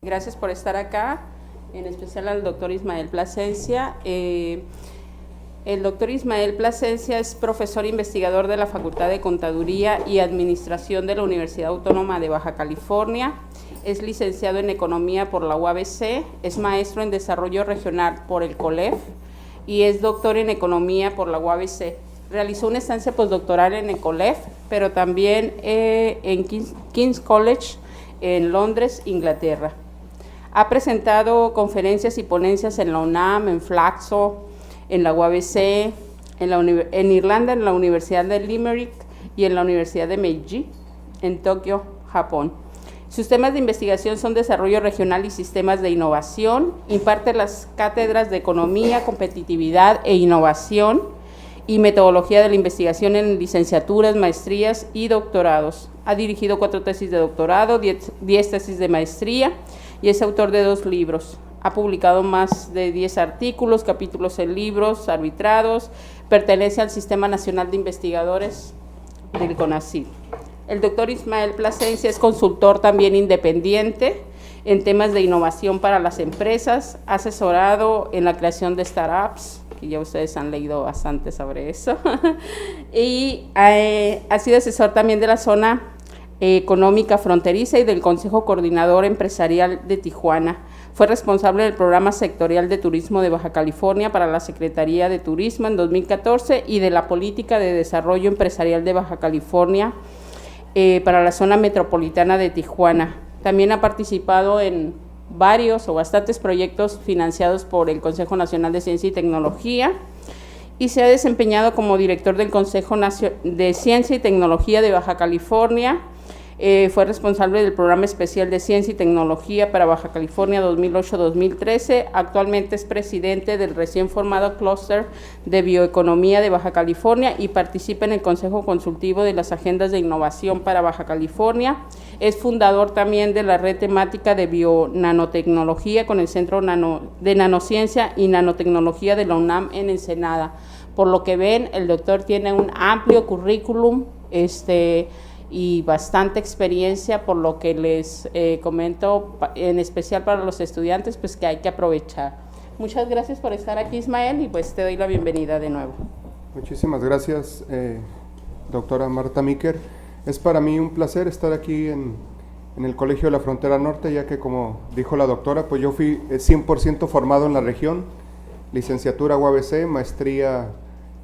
Gracias por estar acá, en especial al doctor Ismael Plasencia. El doctor Ismael Plasencia es profesor investigador de la Facultad de Contaduría y Administración de la Universidad Autónoma de Baja California. Es licenciado en Economía por la UABC, es maestro en Desarrollo Regional por el COLEF y es doctor en Economía por la UABC. Realizó una estancia postdoctoral en el COLEF, pero también en King's College en Londres, Inglaterra. Ha presentado conferencias y ponencias en la UNAM, en Flaxo, en la UABC, en Irlanda, en la Universidad de Limerick y en la Universidad de Meiji, en Tokio, Japón. Sus temas de investigación son desarrollo regional y sistemas de innovación. Imparte las cátedras de Economía, Competitividad e Innovación y Metodología de la Investigación en licenciaturas, maestrías y doctorados. Ha dirigido 4 tesis de doctorado, 10 tesis de maestría y es autor de 2 libros. Ha publicado más de 10 artículos, capítulos en libros arbitrados. Pertenece al Sistema Nacional de Investigadores del CONACYT. El doctor Ismael Plasencia es consultor también independiente en temas de innovación para las empresas, ha asesorado en la creación de startups, que ya ustedes han leído bastante sobre eso, y ha sido asesor también de la zona económica fronteriza y del Consejo Coordinador Empresarial de Tijuana. Fue responsable del Programa Sectorial de Turismo de Baja California para la Secretaría de Turismo en 2014 y de la Política de Desarrollo Empresarial de Baja California para la zona metropolitana de Tijuana. También ha participado en varios o bastantes proyectos financiados por el Consejo Nacional de Ciencia y Tecnología y se ha desempeñado como director del Consejo de Ciencia y Tecnología de Baja California. Fue responsable del Programa Especial de Ciencia y Tecnología para Baja California 2008-2013. Actualmente es presidente del recién formado Clúster de Bioeconomía de Baja California y participa en el Consejo Consultivo de las Agendas de Innovación para Baja California. Es fundador también de la red temática de Bionanotecnología con el Centro de Nanociencia y Nanotecnología de la UNAM en Ensenada. Por lo que ven, el doctor tiene un amplio currículum, y bastante experiencia, por lo que les comento, en especial para los estudiantes, pues que hay que aprovechar. Muchas gracias por estar aquí, Ismael, y pues te doy la bienvenida de nuevo. Muchísimas gracias, doctora Marta Miker. Es para mí un placer estar aquí en el Colegio de la Frontera Norte, ya que, como dijo la doctora, pues yo fui 100% formado en la región, licenciatura UABC, maestría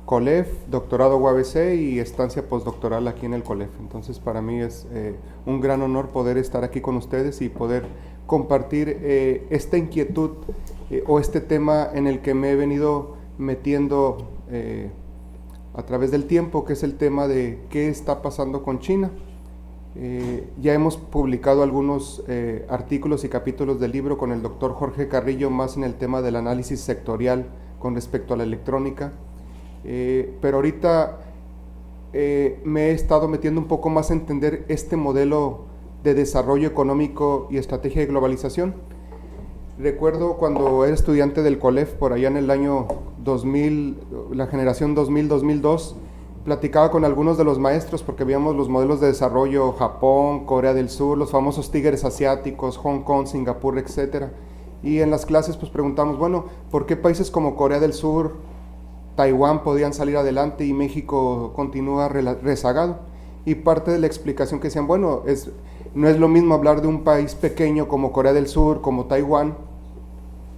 COLEF, doctorado UABC y estancia postdoctoral aquí en el COLEF. Entonces, para mí es un gran honor poder estar aquí con ustedes y poder compartir esta inquietud o este tema en el que me he venido metiendo a través del tiempo, que es el tema de qué está pasando con China. Ya hemos publicado algunos artículos y capítulos del libro con el doctor Jorge Carrillo, más en el tema del análisis sectorial con respecto a la electrónica. Pero ahorita me he estado metiendo un poco más a entender este modelo de desarrollo económico y estrategia de globalización. Recuerdo cuando era estudiante del COLEF, por allá en el año 2000, la generación 2000-2002, platicaba con algunos de los maestros porque veíamos los modelos de desarrollo, Japón, Corea del Sur, los famosos tigres asiáticos, Hong Kong, Singapur, etcétera. Y en las clases pues preguntamos, bueno, ¿por qué países como Corea del Sur, Taiwán podían salir adelante y México continúa rezagado? Y parte de la explicación que decían, bueno, no es lo mismo hablar de un país pequeño como Corea del Sur, como Taiwán,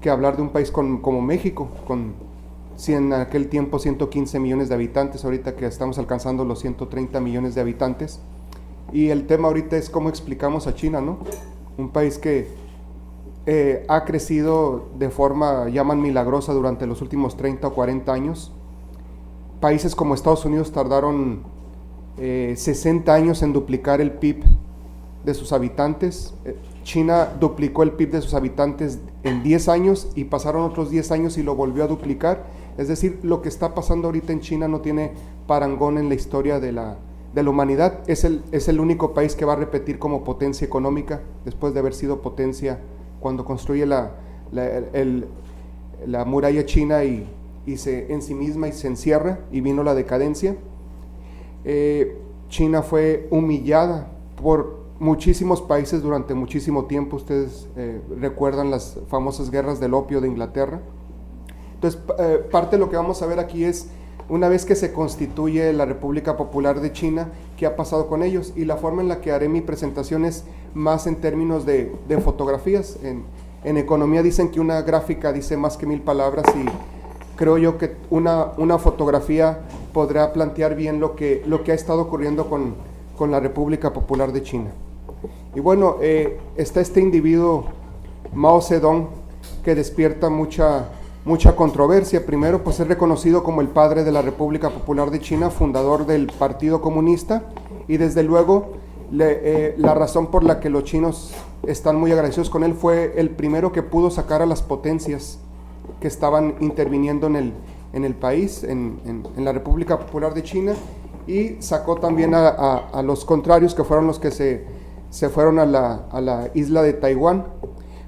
que hablar de un país como México, con en aquel tiempo 115 millones de habitantes, ahorita que estamos alcanzando los 130 millones de habitantes. Y el tema ahorita es cómo explicamos a China, ¿no? Un país que ha crecido de forma, llaman milagrosa, durante los últimos 30 o 40 años. Países como Estados Unidos tardaron 60 años en duplicar el PIB de sus habitantes. China duplicó el PIB de sus habitantes en 10 años y pasaron otros 10 años y lo volvió a duplicar. Es decir, lo que está pasando ahorita en China no tiene parangón en la historia de la humanidad. Es el único país que va a repetir como potencia económica después de haber sido potencia cuando construye la muralla china y se ensimisma y se encierra y vino la decadencia. China fue humillada por muchísimos países durante muchísimo tiempo. Ustedes recuerdan las famosas guerras del opio de Inglaterra. Entonces, parte de lo que vamos a ver aquí es, una vez que se constituye la República Popular de China, ¿qué ha pasado con ellos? Y la forma en la que haré mi presentación es más en términos de fotografías. En economía dicen que una gráfica dice más que 1000 palabras, y creo yo que una fotografía podrá plantear bien lo que ha estado ocurriendo con la República Popular de China. Y bueno, está este individuo, Mao Zedong, que despierta mucha controversia. Primero, pues es reconocido como el padre de la República Popular de China, fundador del Partido Comunista, y desde luego la razón por la que los chinos están muy agradecidos con él fue el primero que pudo sacar a las potencias que estaban interviniendo en el país, en la República Popular de China, y sacó también a los contrarios, que fueron los que se fueron a la isla de Taiwán.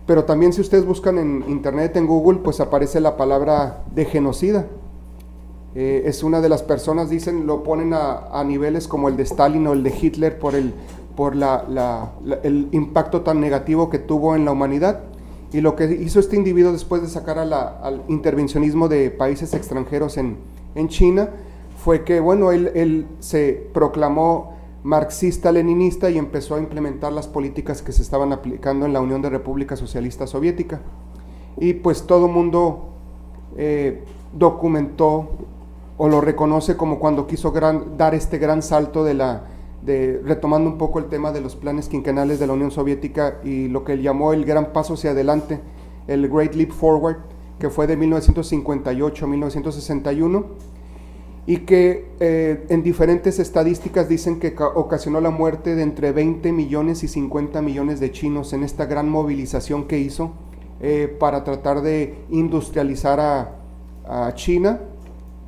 Pero también, si ustedes buscan en internet, en Google, pues aparece la palabra de genocida. Es una de las personas, dicen, lo ponen a niveles como el de Stalin o el de Hitler por el impacto tan negativo que tuvo en la humanidad. Y lo que hizo este individuo después de sacar al intervencionismo de países extranjeros en China fue que, bueno, él se proclamó marxista-leninista y empezó a implementar las políticas que se estaban aplicando en la Unión de República Socialista Soviética. Y pues todo mundo documentó o lo reconoce como cuando quiso dar este gran salto retomando un poco el tema de los planes quinquenales de la Unión Soviética y lo que él llamó el gran paso hacia adelante, el Great Leap Forward, que fue de 1958 a 1961, y que en diferentes estadísticas dicen que ocasionó la muerte de entre 20 millones y 50 millones de chinos en esta gran movilización que hizo para tratar de industrializar a China,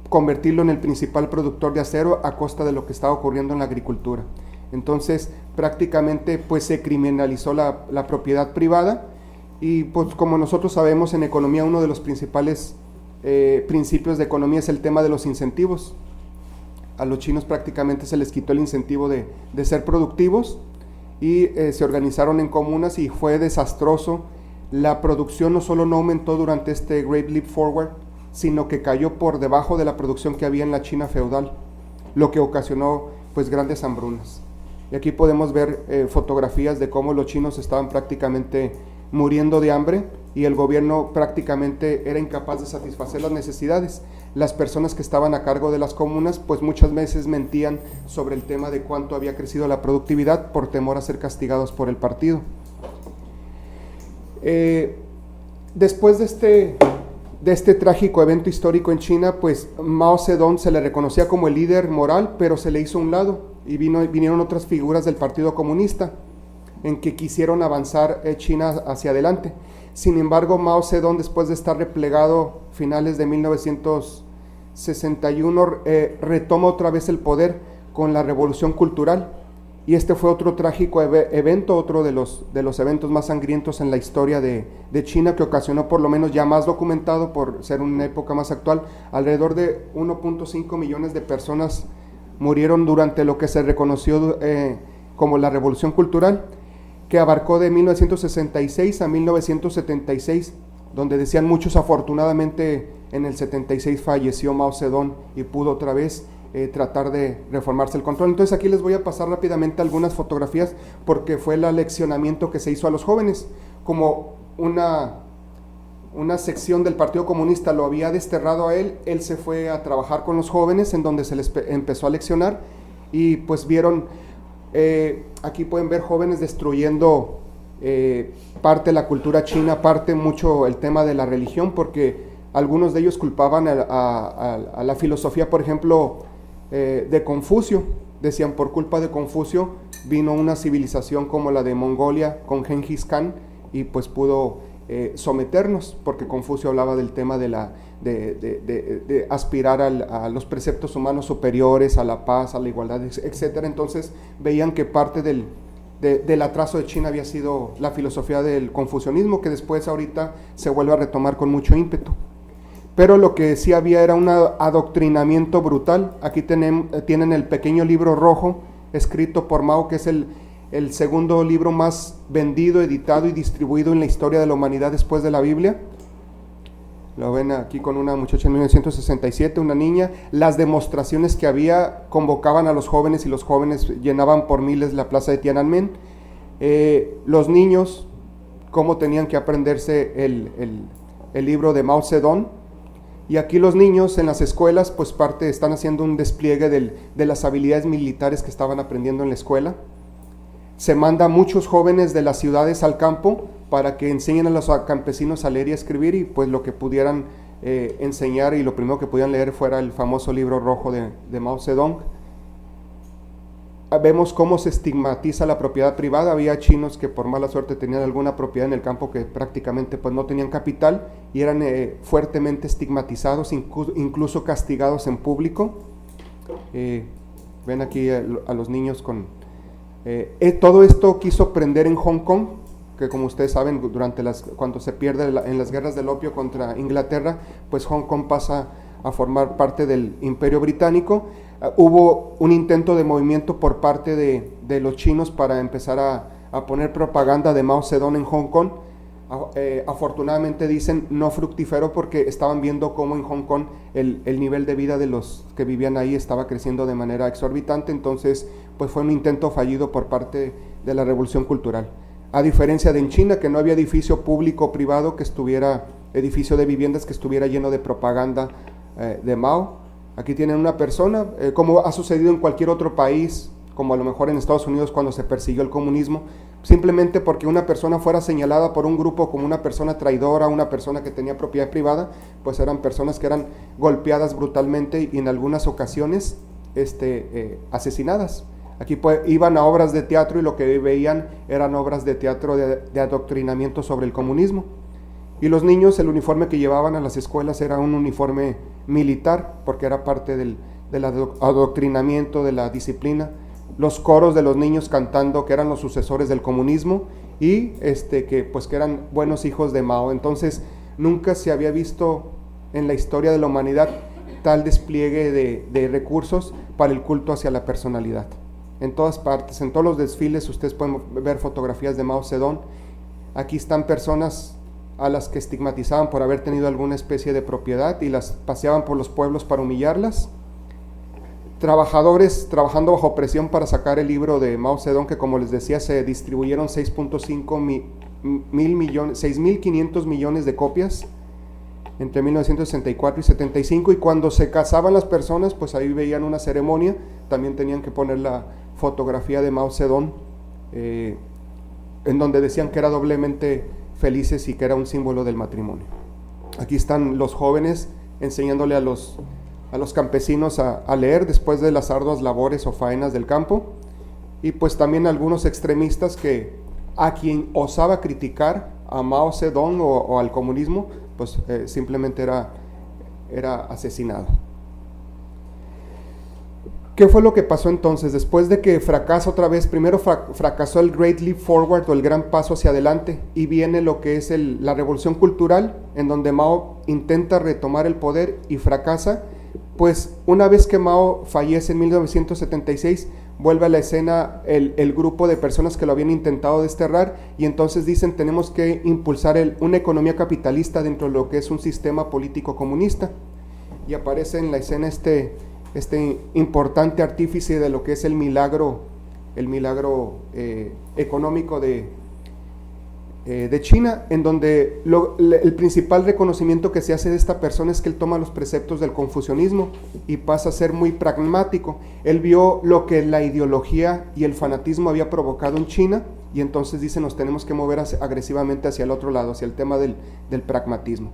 convertirlo en el principal productor de acero a costa de lo que estaba ocurriendo en la agricultura. Entonces, prácticamente pues se criminalizó la propiedad privada, y pues como nosotros sabemos, en economía uno de los principales principios de economía es el tema de los incentivos. A los chinos prácticamente se les quitó el incentivo de ser productivos, y se organizaron en comunas, y fue desastroso. La producción no solo no aumentó durante este Great Leap Forward, sino que cayó por debajo de la producción que había en la China feudal, lo que ocasionó pues grandes hambrunas. Y aquí podemos ver fotografías de cómo los chinos estaban prácticamente muriendo de hambre, y el gobierno prácticamente era incapaz de satisfacer las necesidades. Las personas que estaban a cargo de las comunas pues muchas veces mentían sobre el tema de cuánto había crecido la productividad por temor a ser castigados por el partido. Después de este trágico evento histórico en China, pues Mao Zedong se le reconocía como el líder moral, pero se le hizo a un lado, y vinieron otras figuras del Partido Comunista en que quisieron avanzar China hacia adelante. Sin embargo, Mao Zedong, después de estar replegado finales de 1961, retoma otra vez el poder con la Revolución Cultural, y este fue otro trágico evento, otro de los eventos más sangrientos en la historia de China, que ocasionó, por lo menos ya más documentado por ser una época más actual, alrededor de 1.5 millones de personas murieron durante lo que se reconoció como la Revolución Cultural, que abarcó de 1966 a 1976, donde decían muchos, afortunadamente en el 76 falleció Mao Zedong y pudo otra vez tratar de reformarse el control. Entonces aquí les voy a pasar rápidamente algunas fotografías, porque fue el aleccionamiento que se hizo a los jóvenes. Como una sección del Partido Comunista lo había desterrado a él se fue a trabajar con los jóvenes, en donde se les empezó a leccionar, y pues vieron, aquí pueden ver jóvenes destruyendo parte de la cultura china, parte mucho el tema de la religión, porque algunos de ellos culpaban a la filosofía, por ejemplo, de Confucio. Decían, por culpa de Confucio vino una civilización como la de Mongolia con Genghis Khan, y pues pudo someternos, porque Confucio hablaba del tema de aspirar a los preceptos humanos superiores, a la paz, a la igualdad, etcétera. Entonces veían que parte del atraso de China había sido la filosofía del confucianismo, que después ahorita se vuelve a retomar con mucho ímpetu. Pero lo que sí había era un adoctrinamiento brutal. Aquí tienen el pequeño libro rojo escrito por Mao, que es el el segundo libro más vendido, editado y distribuido en la historia de la humanidad después de la Biblia. Lo ven aquí con una muchacha en 1967, una niña. Las demostraciones que había convocaban a los jóvenes y los jóvenes llenaban por miles la plaza de Tiananmen. Los niños, cómo tenían que aprenderse el libro de Mao Zedong. Y aquí los niños en las escuelas, pues están haciendo un despliegue de las habilidades militares que estaban aprendiendo en la escuela. Se manda a muchos jóvenes de las ciudades al campo para que enseñen a los campesinos a leer y a escribir, y pues lo que pudieran enseñar y lo primero que pudieran leer fuera el famoso libro rojo de Mao Zedong. Vemos cómo se estigmatiza la propiedad privada. Había chinos que por mala suerte tenían alguna propiedad en el campo que prácticamente pues no tenían capital y eran fuertemente estigmatizados, incluso castigados en público. Ven aquí a los niños con... todo esto quiso prender en Hong Kong, que como ustedes saben, cuando se pierde en las guerras del opio contra Inglaterra, pues Hong Kong pasa a formar parte del Imperio Británico. Hubo un intento de movimiento por parte de los chinos para empezar a poner propaganda de Mao Zedong en Hong Kong. Afortunadamente dicen no fructífero, porque estaban viendo cómo en Hong Kong el nivel de vida de los que vivían ahí estaba creciendo de manera exorbitante. Entonces pues fue un intento fallido por parte de la revolución cultural, a diferencia de en China, que no había edificio público o privado edificio de viviendas que estuviera lleno de propaganda de Mao. Aquí tienen una persona, como ha sucedido en cualquier otro país, como a lo mejor en Estados Unidos cuando se persiguió el comunismo, simplemente porque una persona fuera señalada por un grupo como una persona traidora, una persona que tenía propiedad privada, pues eran personas que eran golpeadas brutalmente y en algunas ocasiones asesinadas. Aquí iban a obras de teatro y lo que veían eran obras de teatro de adoctrinamiento sobre el comunismo. Y los niños, el uniforme que llevaban a las escuelas era un uniforme militar, porque era parte del adoctrinamiento, de la disciplina. Los coros de los niños cantando que eran los sucesores del comunismo y que eran buenos hijos de Mao. Entonces nunca se había visto en la historia de la humanidad tal despliegue de recursos para el culto hacia la personalidad. En todas partes, en todos los desfiles ustedes pueden ver fotografías de Mao Zedong. Aquí están personas a las que estigmatizaban por haber tenido alguna especie de propiedad y las paseaban por los pueblos para humillarlas. Trabajadores trabajando bajo presión para sacar el libro de Mao Zedong, que como les decía se distribuyeron 6.500 millones de copias entre 1964 y 75, y cuando se casaban las personas, pues ahí veían una ceremonia, también tenían que poner la fotografía de Mao Zedong, en donde decían que era doblemente felices y que era un símbolo del matrimonio. Aquí están los jóvenes enseñándole a los campesinos a leer después de las arduas labores o faenas del campo, y pues también algunos extremistas que a quien osaba criticar a Mao Zedong o al comunismo, pues simplemente era asesinado. ¿Qué fue lo que pasó entonces? Después de que fracasa otra vez, primero fracasó el Great Leap Forward o el gran paso hacia adelante, y viene lo que es la revolución cultural, en donde Mao intenta retomar el poder y fracasa. Pues una vez que Mao fallece en 1976, vuelve a la escena el grupo de personas que lo habían intentado desterrar, y entonces dicen tenemos que impulsar una economía capitalista dentro de lo que es un sistema político comunista, y aparece en la escena este importante artífice de lo que es el milagro económico de China, en donde el principal reconocimiento que se hace de esta persona es que él toma los preceptos del confucianismo y pasa a ser muy pragmático. Él vio lo que la ideología y el fanatismo había provocado en China, y entonces dice nos tenemos que mover agresivamente hacia el otro lado, hacia el tema del pragmatismo.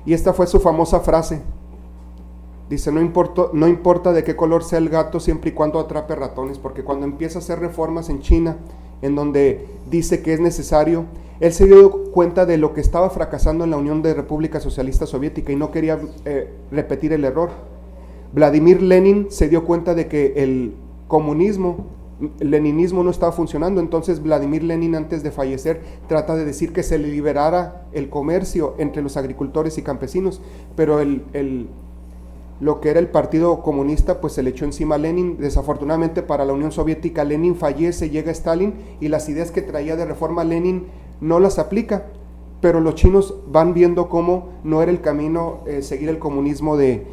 Y esta fue su famosa frase. Dice, no importa de qué color sea el gato siempre y cuando atrape ratones, porque cuando empieza a hacer reformas en China, en donde dice que es necesario, él se dio cuenta de lo que estaba fracasando en la Unión de República Socialista Soviética y no quería repetir el error. Vladimir Lenin se dio cuenta de que el leninismo no estaba funcionando, entonces Vladimir Lenin, antes de fallecer, trata de decir que se liberara el comercio entre los agricultores y campesinos, pero lo que era el Partido Comunista, pues se le echó encima a Lenin. Desafortunadamente para la Unión Soviética, Lenin fallece, llega Stalin, y las ideas que traía de reforma Lenin no las aplica, pero los chinos van viendo cómo no era el camino seguir el comunismo de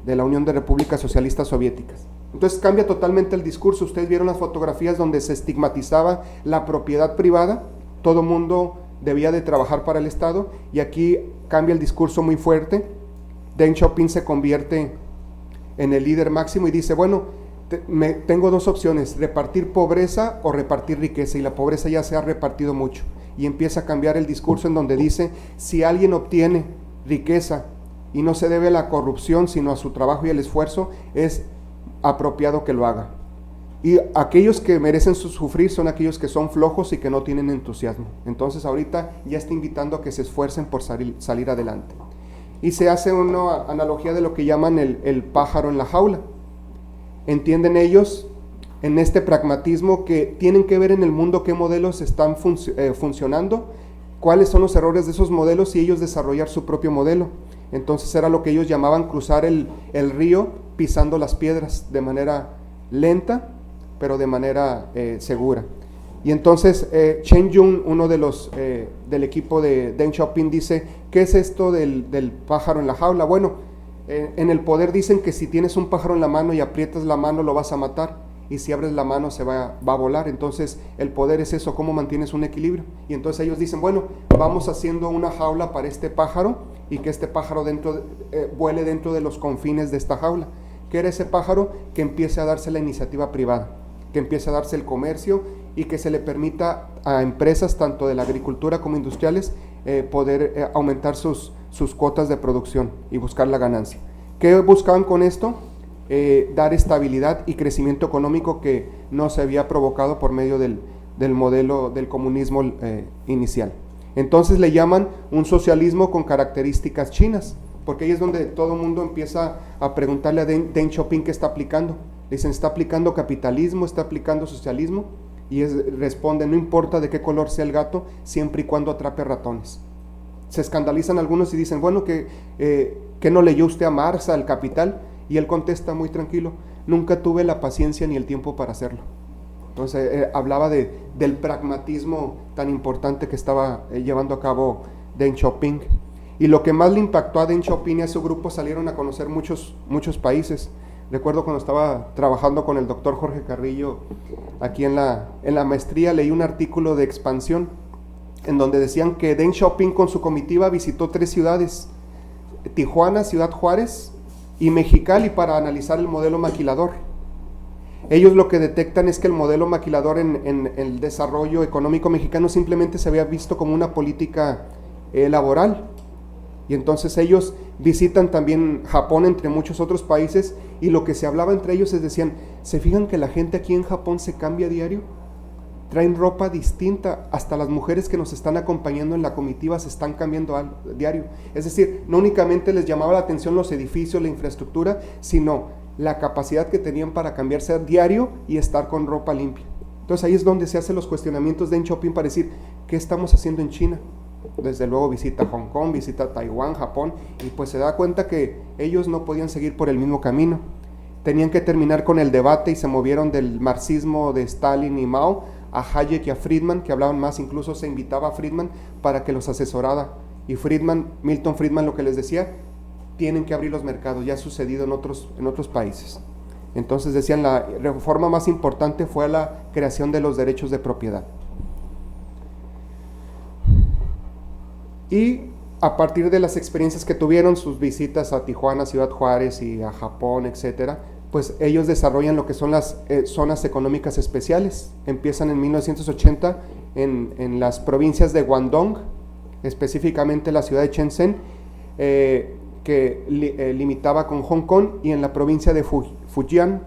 la Unión de Repúblicas Socialistas Soviéticas. Entonces cambia totalmente el discurso. Ustedes vieron las fotografías donde se estigmatizaba la propiedad privada, todo mundo debía de trabajar para el Estado, y aquí cambia el discurso muy fuerte. Deng Xiaoping se convierte en el líder máximo y dice, bueno, tengo dos opciones, repartir pobreza o repartir riqueza, y la pobreza ya se ha repartido mucho, y empieza a cambiar el discurso en donde dice, si alguien obtiene riqueza y no se debe a la corrupción sino a su trabajo y el esfuerzo, es apropiado que lo haga. Y aquellos que merecen sufrir son aquellos que son flojos y que no tienen entusiasmo. Entonces ahorita ya está invitando a que se esfuercen por salir adelante. Y se hace una analogía de lo que llaman el pájaro en la jaula. Entienden ellos en este pragmatismo que tienen que ver en el mundo qué modelos están funcionando, cuáles son los errores de esos modelos y ellos desarrollar su propio modelo. Entonces era lo que ellos llamaban cruzar el río pisando las piedras de manera lenta, pero de manera segura. Y entonces Chen Yun, uno de los del equipo de Deng Xiaoping, dice, ¿qué es esto del pájaro en la jaula? Bueno, en el poder dicen que si tienes un pájaro en la mano y aprietas la mano lo vas a matar, y si abres la mano se va a volar. Entonces el poder es eso, cómo mantienes un equilibrio. Y entonces ellos dicen, bueno, vamos haciendo una jaula para este pájaro, y que este pájaro vuele dentro de los confines de esta jaula. ¿Qué era ese pájaro? Que empiece a darse la iniciativa privada, que empiece a darse el comercio, y que se le permita a empresas tanto de la agricultura como industriales poder aumentar sus cuotas de producción y buscar la ganancia. ¿Qué buscaban con esto? Dar estabilidad y crecimiento económico que no se había provocado por medio del modelo del comunismo inicial. Entonces le llaman un socialismo con características chinas, porque ahí es donde todo el mundo empieza a preguntarle a Deng Xiaoping qué está aplicando. Le dicen, ¿está aplicando capitalismo? ¿Está aplicando socialismo? Y responde, no importa de qué color sea el gato, siempre y cuando atrape ratones. Se escandalizan algunos y dicen, bueno, ¿qué no leyó usted a Marx, al Capital? Y él contesta muy tranquilo, nunca tuve la paciencia ni el tiempo para hacerlo. Entonces hablaba del pragmatismo tan importante que estaba llevando a cabo Deng Xiaoping. Y lo que más le impactó a Deng Xiaoping y a su grupo, salieron a conocer muchos países. Recuerdo cuando estaba trabajando con el doctor Jorge Carrillo aquí en la maestría, leí un artículo de Expansión en donde decían que Deng Xiaoping con su comitiva visitó 3 ciudades, Tijuana, Ciudad Juárez y Mexicali, para analizar el modelo maquilador. Ellos lo que detectan es que el modelo maquilador en el desarrollo económico mexicano simplemente se había visto como una política laboral. Y entonces ellos visitan también Japón, entre muchos otros países, y lo que se hablaba entre ellos es, decían, ¿se fijan que la gente aquí en Japón se cambia a diario? Traen ropa distinta, hasta las mujeres que nos están acompañando en la comitiva se están cambiando a diario. Es decir, no únicamente les llamaba la atención los edificios, la infraestructura, sino la capacidad que tenían para cambiarse a diario y estar con ropa limpia. Entonces ahí es donde se hacen los cuestionamientos de Deng Xiaoping para decir, ¿qué estamos haciendo en China? Desde luego visita Hong Kong, visita Taiwán, Japón, y pues se da cuenta que ellos no podían seguir por el mismo camino. Tenían que terminar con el debate y se movieron del marxismo de Stalin y Mao a Hayek y a Friedman, que hablaban más. Incluso se invitaba a Friedman para que los asesorara. Y Milton Friedman, lo que les decía, tienen que abrir los mercados. Ya ha sucedido en otros países. Entonces decían, la reforma más importante fue la creación de los derechos de propiedad. Y a partir de las experiencias que tuvieron, sus visitas a Tijuana, Ciudad Juárez y a Japón, etcétera, pues ellos desarrollan lo que son las zonas económicas especiales. Empiezan en 1980 en las provincias de Guangdong, específicamente la ciudad de Shenzhen, que limitaba con Hong Kong, y en la provincia de Fujian,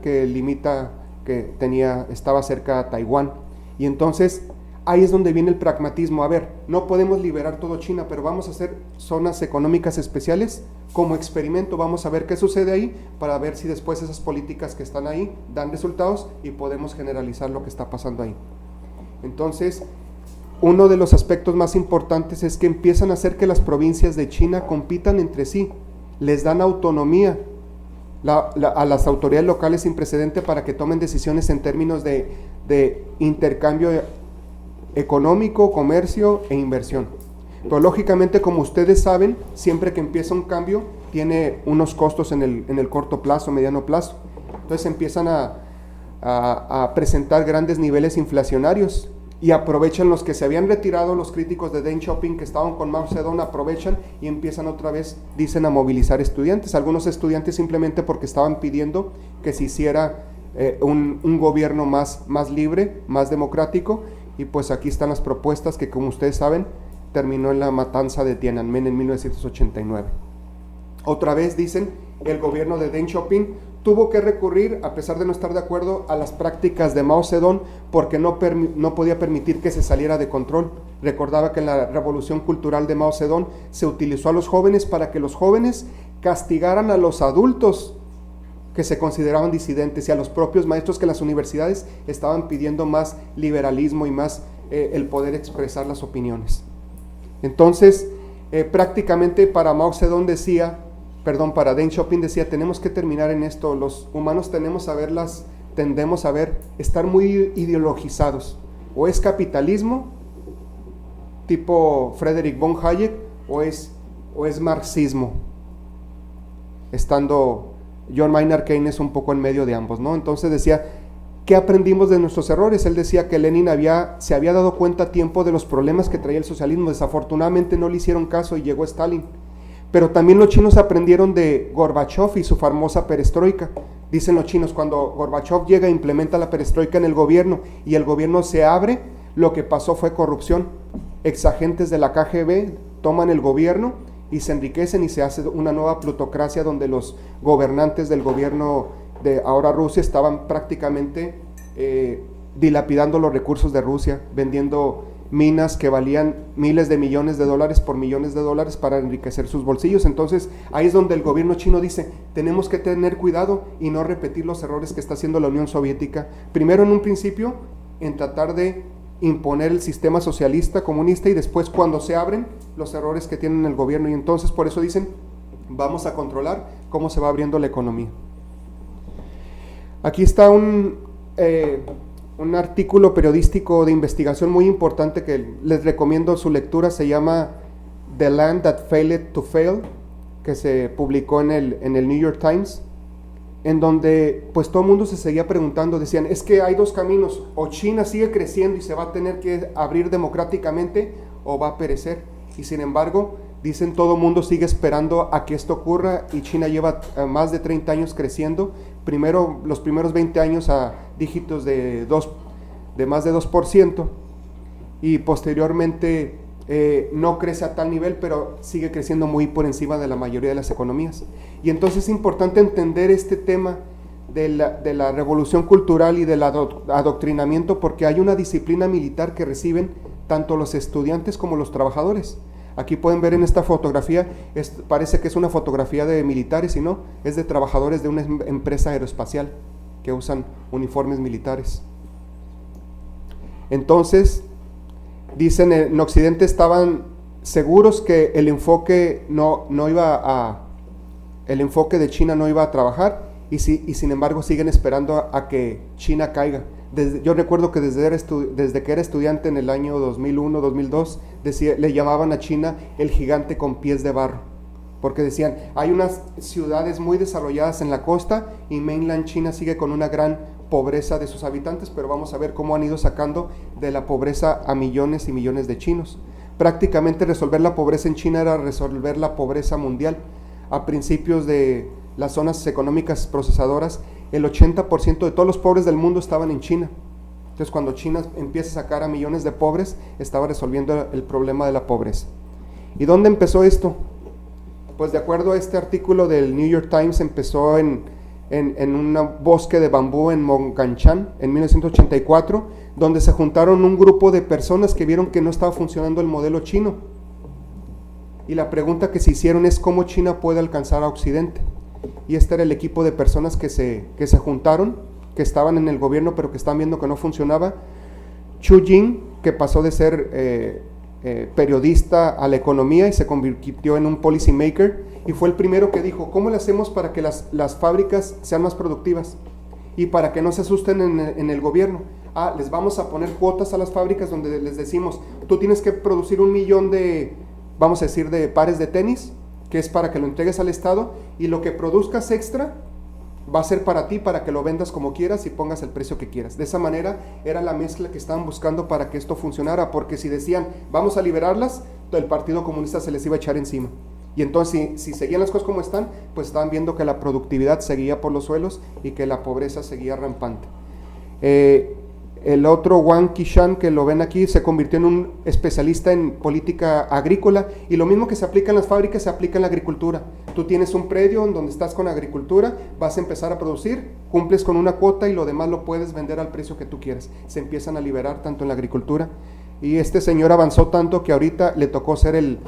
estaba cerca a Taiwán. Y entonces ahí es donde viene el pragmatismo. A ver, no podemos liberar todo China, pero vamos a hacer zonas económicas especiales como experimento. Vamos a ver qué sucede ahí, para ver si después esas políticas que están ahí dan resultados y podemos generalizar lo que está pasando ahí. Entonces, uno de los aspectos más importantes es que empiezan a hacer que las provincias de China compitan entre sí, les dan autonomía a las autoridades locales sin precedente para que tomen decisiones en términos de intercambio económico, comercio e inversión. Pero lógicamente, como ustedes saben, siempre que empieza un cambio tiene unos costos en el corto plazo, mediano plazo. Entonces empiezan a presentar grandes niveles inflacionarios y aprovechan los que se habían retirado, los críticos de Deng Xiaoping que estaban con Mao Zedong, aprovechan y empiezan otra vez, dicen, a movilizar estudiantes. Algunos estudiantes simplemente porque estaban pidiendo que se hiciera un gobierno más libre, más democrático, y pues aquí están las propuestas que, como ustedes saben, terminó en la matanza de Tiananmen en 1989. Otra vez dicen, el gobierno de Deng Xiaoping tuvo que recurrir, a pesar de no estar de acuerdo, a las prácticas de Mao Zedong porque no podía permitir que se saliera de control. Recordaba que en la revolución cultural de Mao Zedong se utilizó a los jóvenes para que los jóvenes castigaran a los adultos que se consideraban disidentes y a los propios maestros que en las universidades estaban pidiendo más liberalismo y más el poder expresar las opiniones. Entonces, prácticamente para Mao Zedong para Deng Xiaoping decía, tenemos que terminar en esto, los humanos tendemos a estar muy ideologizados, o es capitalismo, tipo Friedrich von Hayek, o es marxismo, estando John Maynard Keynes un poco en medio de ambos, ¿no? Entonces decía, ¿qué aprendimos de nuestros errores? Él decía que Lenin se había dado cuenta a tiempo de los problemas que traía el socialismo, desafortunadamente no le hicieron caso y llegó Stalin. Pero también los chinos aprendieron de Gorbachev y su famosa perestroika. Dicen los chinos, cuando Gorbachev llega e implementa la perestroika en el gobierno y el gobierno se abre, lo que pasó fue corrupción. Exagentes de la KGB toman el gobierno y se enriquecen y se hace una nueva plutocracia donde los gobernantes del gobierno de ahora Rusia estaban prácticamente dilapidando los recursos de Rusia, vendiendo minas que valían miles de millones de dólares por millones de dólares para enriquecer sus bolsillos. Entonces ahí es donde el gobierno chino dice, tenemos que tener cuidado y no repetir los errores que está haciendo la Unión Soviética, primero en un principio en tratar de imponer el sistema socialista, comunista, y después cuando se abren los errores que tienen el gobierno, y entonces por eso dicen, vamos a controlar cómo se va abriendo la economía. Aquí está un artículo periodístico de investigación muy importante que les recomiendo su lectura, se llama The Land That Failed to Fail, que se publicó en el New York Times, en donde pues todo el mundo se seguía preguntando, decían, es que hay dos caminos, o China sigue creciendo y se va a tener que abrir democráticamente, o va a perecer, y sin embargo, dicen, todo el mundo sigue esperando a que esto ocurra, y China lleva más de 30 años creciendo, primero los primeros 20 años a dígitos de más de 2%, y posteriormente no crece a tal nivel, pero sigue creciendo muy por encima de la mayoría de las economías. Y entonces es importante entender este tema de la revolución cultural y del adoctrinamiento, porque hay una disciplina militar que reciben tanto los estudiantes como los trabajadores. Aquí pueden ver en esta fotografía, parece que es una fotografía de militares, y no, es de trabajadores de una empresa aeroespacial que usan uniformes militares. Entonces, dicen, en Occidente estaban seguros que el enfoque de China no iba a trabajar, y sin embargo siguen esperando a que China caiga. Yo recuerdo que desde que era estudiante en el año 2001, 2002, le llamaban a China el gigante con pies de barro, porque decían, hay unas ciudades muy desarrolladas en la costa y mainland China sigue con una gran pobreza de sus habitantes, pero vamos a ver cómo han ido sacando de la pobreza a millones y millones de chinos. Prácticamente resolver la pobreza en China era resolver la pobreza mundial. A principios de las zonas económicas procesadoras, el 80% de todos los pobres del mundo estaban en China. Entonces, cuando China empieza a sacar a millones de pobres, estaba resolviendo el problema de la pobreza. ¿Y dónde empezó esto? Pues de acuerdo a este artículo del New York Times, empezó en un bosque de bambú en Monganchan en 1984, donde se juntaron un grupo de personas que vieron que no estaba funcionando el modelo chino. Y la pregunta que se hicieron es cómo China puede alcanzar a Occidente. Y este era el equipo de personas que se juntaron, que estaban en el gobierno pero que estaban viendo que no funcionaba. Chu Jing, que pasó de ser periodista a la economía y se convirtió en un policy maker, y fue el primero que dijo, ¿cómo le hacemos para que las fábricas sean más productivas y para que no se asusten en el gobierno? Les vamos a poner cuotas a las fábricas donde les decimos, tú tienes que producir 1 millón de, vamos a decir, de pares de tenis, que es para que lo entregues al Estado, y lo que produzcas extra va a ser para ti, para que lo vendas como quieras y pongas el precio que quieras. De esa manera era la mezcla que estaban buscando para que esto funcionara, porque si decían, vamos a liberarlas, el Partido Comunista se les iba a echar encima. Y entonces, si seguían las cosas como están, pues estaban viendo que la productividad seguía por los suelos y que la pobreza seguía rampante. El otro, Wang Qishan, que lo ven aquí, se convirtió en un especialista en política agrícola, y lo mismo que se aplica en las fábricas se aplica en la agricultura. Tú tienes un predio en donde estás con agricultura, vas a empezar a producir, cumples con una cuota y lo demás lo puedes vender al precio que tú quieras. Se empiezan a liberar tanto en la agricultura, y este señor avanzó tanto que ahorita le tocó ser el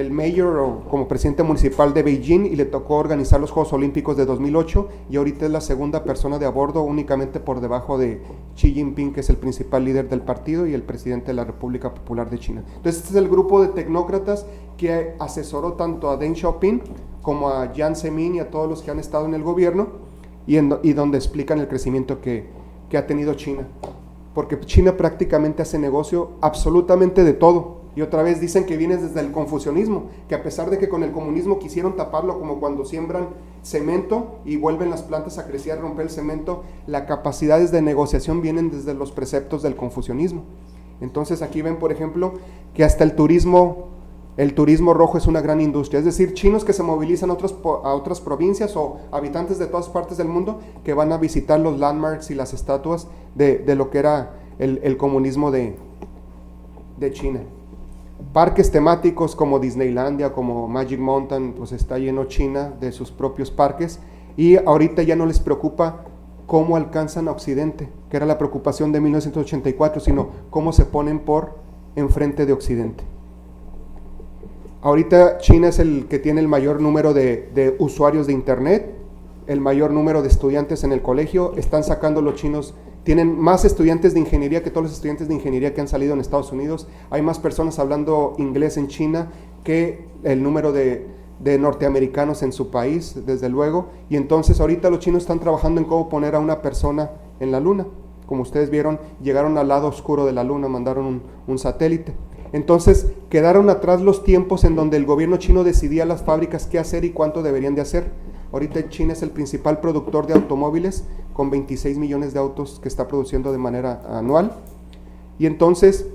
mayor o como presidente municipal de Beijing, y le tocó organizar los Juegos Olímpicos de 2008, y ahorita es la segunda persona de a bordo, únicamente por debajo de Xi Jinping, que es el principal líder del partido y el presidente de la República Popular de China. Entonces este es el grupo de tecnócratas que asesoró tanto a Deng Xiaoping como a Jiang Zemin y a todos los que han estado en el gobierno, y donde explican el crecimiento que ha tenido China, porque China prácticamente hace negocio absolutamente de todo. Y otra vez dicen que viene desde el confucianismo, que a pesar de que con el comunismo quisieron taparlo, como cuando siembran cemento y vuelven las plantas a crecer, a romper el cemento, las capacidades de negociación vienen desde los preceptos del confucianismo. Entonces aquí ven, por ejemplo, que hasta el turismo rojo es una gran industria, es decir, chinos que se movilizan a otras provincias o habitantes de todas partes del mundo que van a visitar los landmarks y las estatuas de lo que era el comunismo de China. Parques temáticos como Disneylandia, como Magic Mountain, pues está lleno China de sus propios parques, y ahorita ya no les preocupa cómo alcanzan a Occidente, que era la preocupación de 1984, sino cómo se ponen por enfrente de Occidente. Ahorita China es el que tiene el mayor número de usuarios de internet, el mayor número de estudiantes en el colegio. Están sacando los chinos, tienen más estudiantes de ingeniería que todos los estudiantes de ingeniería que han salido en Estados Unidos. Hay más personas hablando inglés en China que el número de norteamericanos en su país, desde luego. Y entonces ahorita los chinos están trabajando en cómo poner a una persona en la luna. Como ustedes vieron, llegaron al lado oscuro de la luna, mandaron un satélite. Entonces quedaron atrás los tiempos en donde el gobierno chino decidía las fábricas qué hacer y cuánto deberían de hacer. Ahorita China es el principal productor de automóviles, con 26 millones de autos que está produciendo de manera anual. Y entonces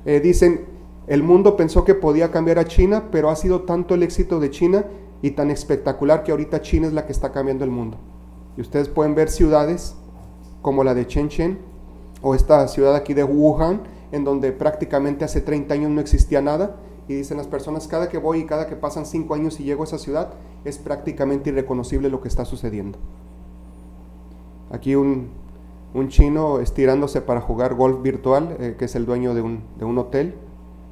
dicen, el mundo pensó que podía cambiar a China, pero ha sido tanto el éxito de China y tan espectacular que ahorita China es la que está cambiando el mundo. Y ustedes pueden ver ciudades como la de Shenzhen, o esta ciudad aquí de Wuhan, en donde prácticamente hace 30 años no existía nada, y dicen las personas, cada que voy y cada que pasan 5 años y llego a esa ciudad, es prácticamente irreconocible lo que está sucediendo. Aquí un chino estirándose para jugar golf virtual, que es el dueño de un hotel.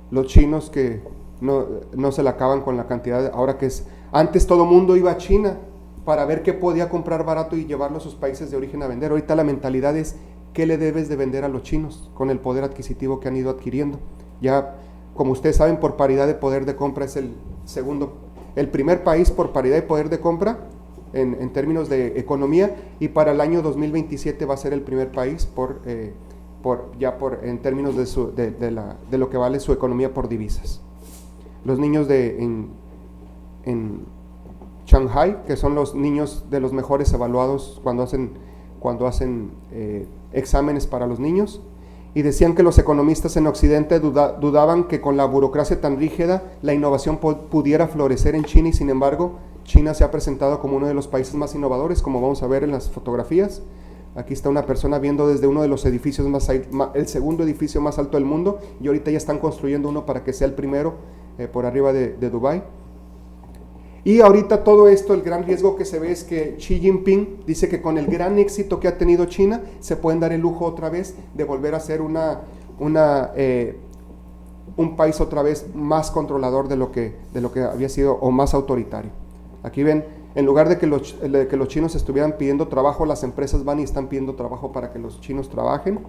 Los chinos que no se la acaban con la cantidad, ahora que es, antes todo mundo iba a China para ver qué podía comprar barato y llevarlo a sus países de origen a vender. Ahorita la mentalidad es, ¿qué le debes de vender a los chinos con el poder adquisitivo que han ido adquiriendo? Ya, como ustedes saben, por paridad de poder de compra es el primer país por paridad de poder de compra en términos de economía, y para el año 2027 va a ser el primer país en términos de lo que vale su economía por divisas. Los niños en Shanghai, que son los niños de los mejores evaluados cuando hacen exámenes para los niños, y decían que los economistas en Occidente dudaban que con la burocracia tan rígida la innovación pudiera florecer en China, y sin embargo China se ha presentado como uno de los países más innovadores, como vamos a ver en las fotografías. Aquí está una persona viendo desde uno de los edificios el segundo edificio más alto del mundo, y ahorita ya están construyendo uno para que sea el primero por arriba de Dubái. Y ahorita todo esto, el gran riesgo que se ve es que Xi Jinping dice que con el gran éxito que ha tenido China, se pueden dar el lujo otra vez de volver a ser un país otra vez más controlador de lo que había sido, o más autoritario. Aquí ven, en lugar de que los chinos estuvieran pidiendo trabajo, las empresas van y están pidiendo trabajo para que los chinos trabajen.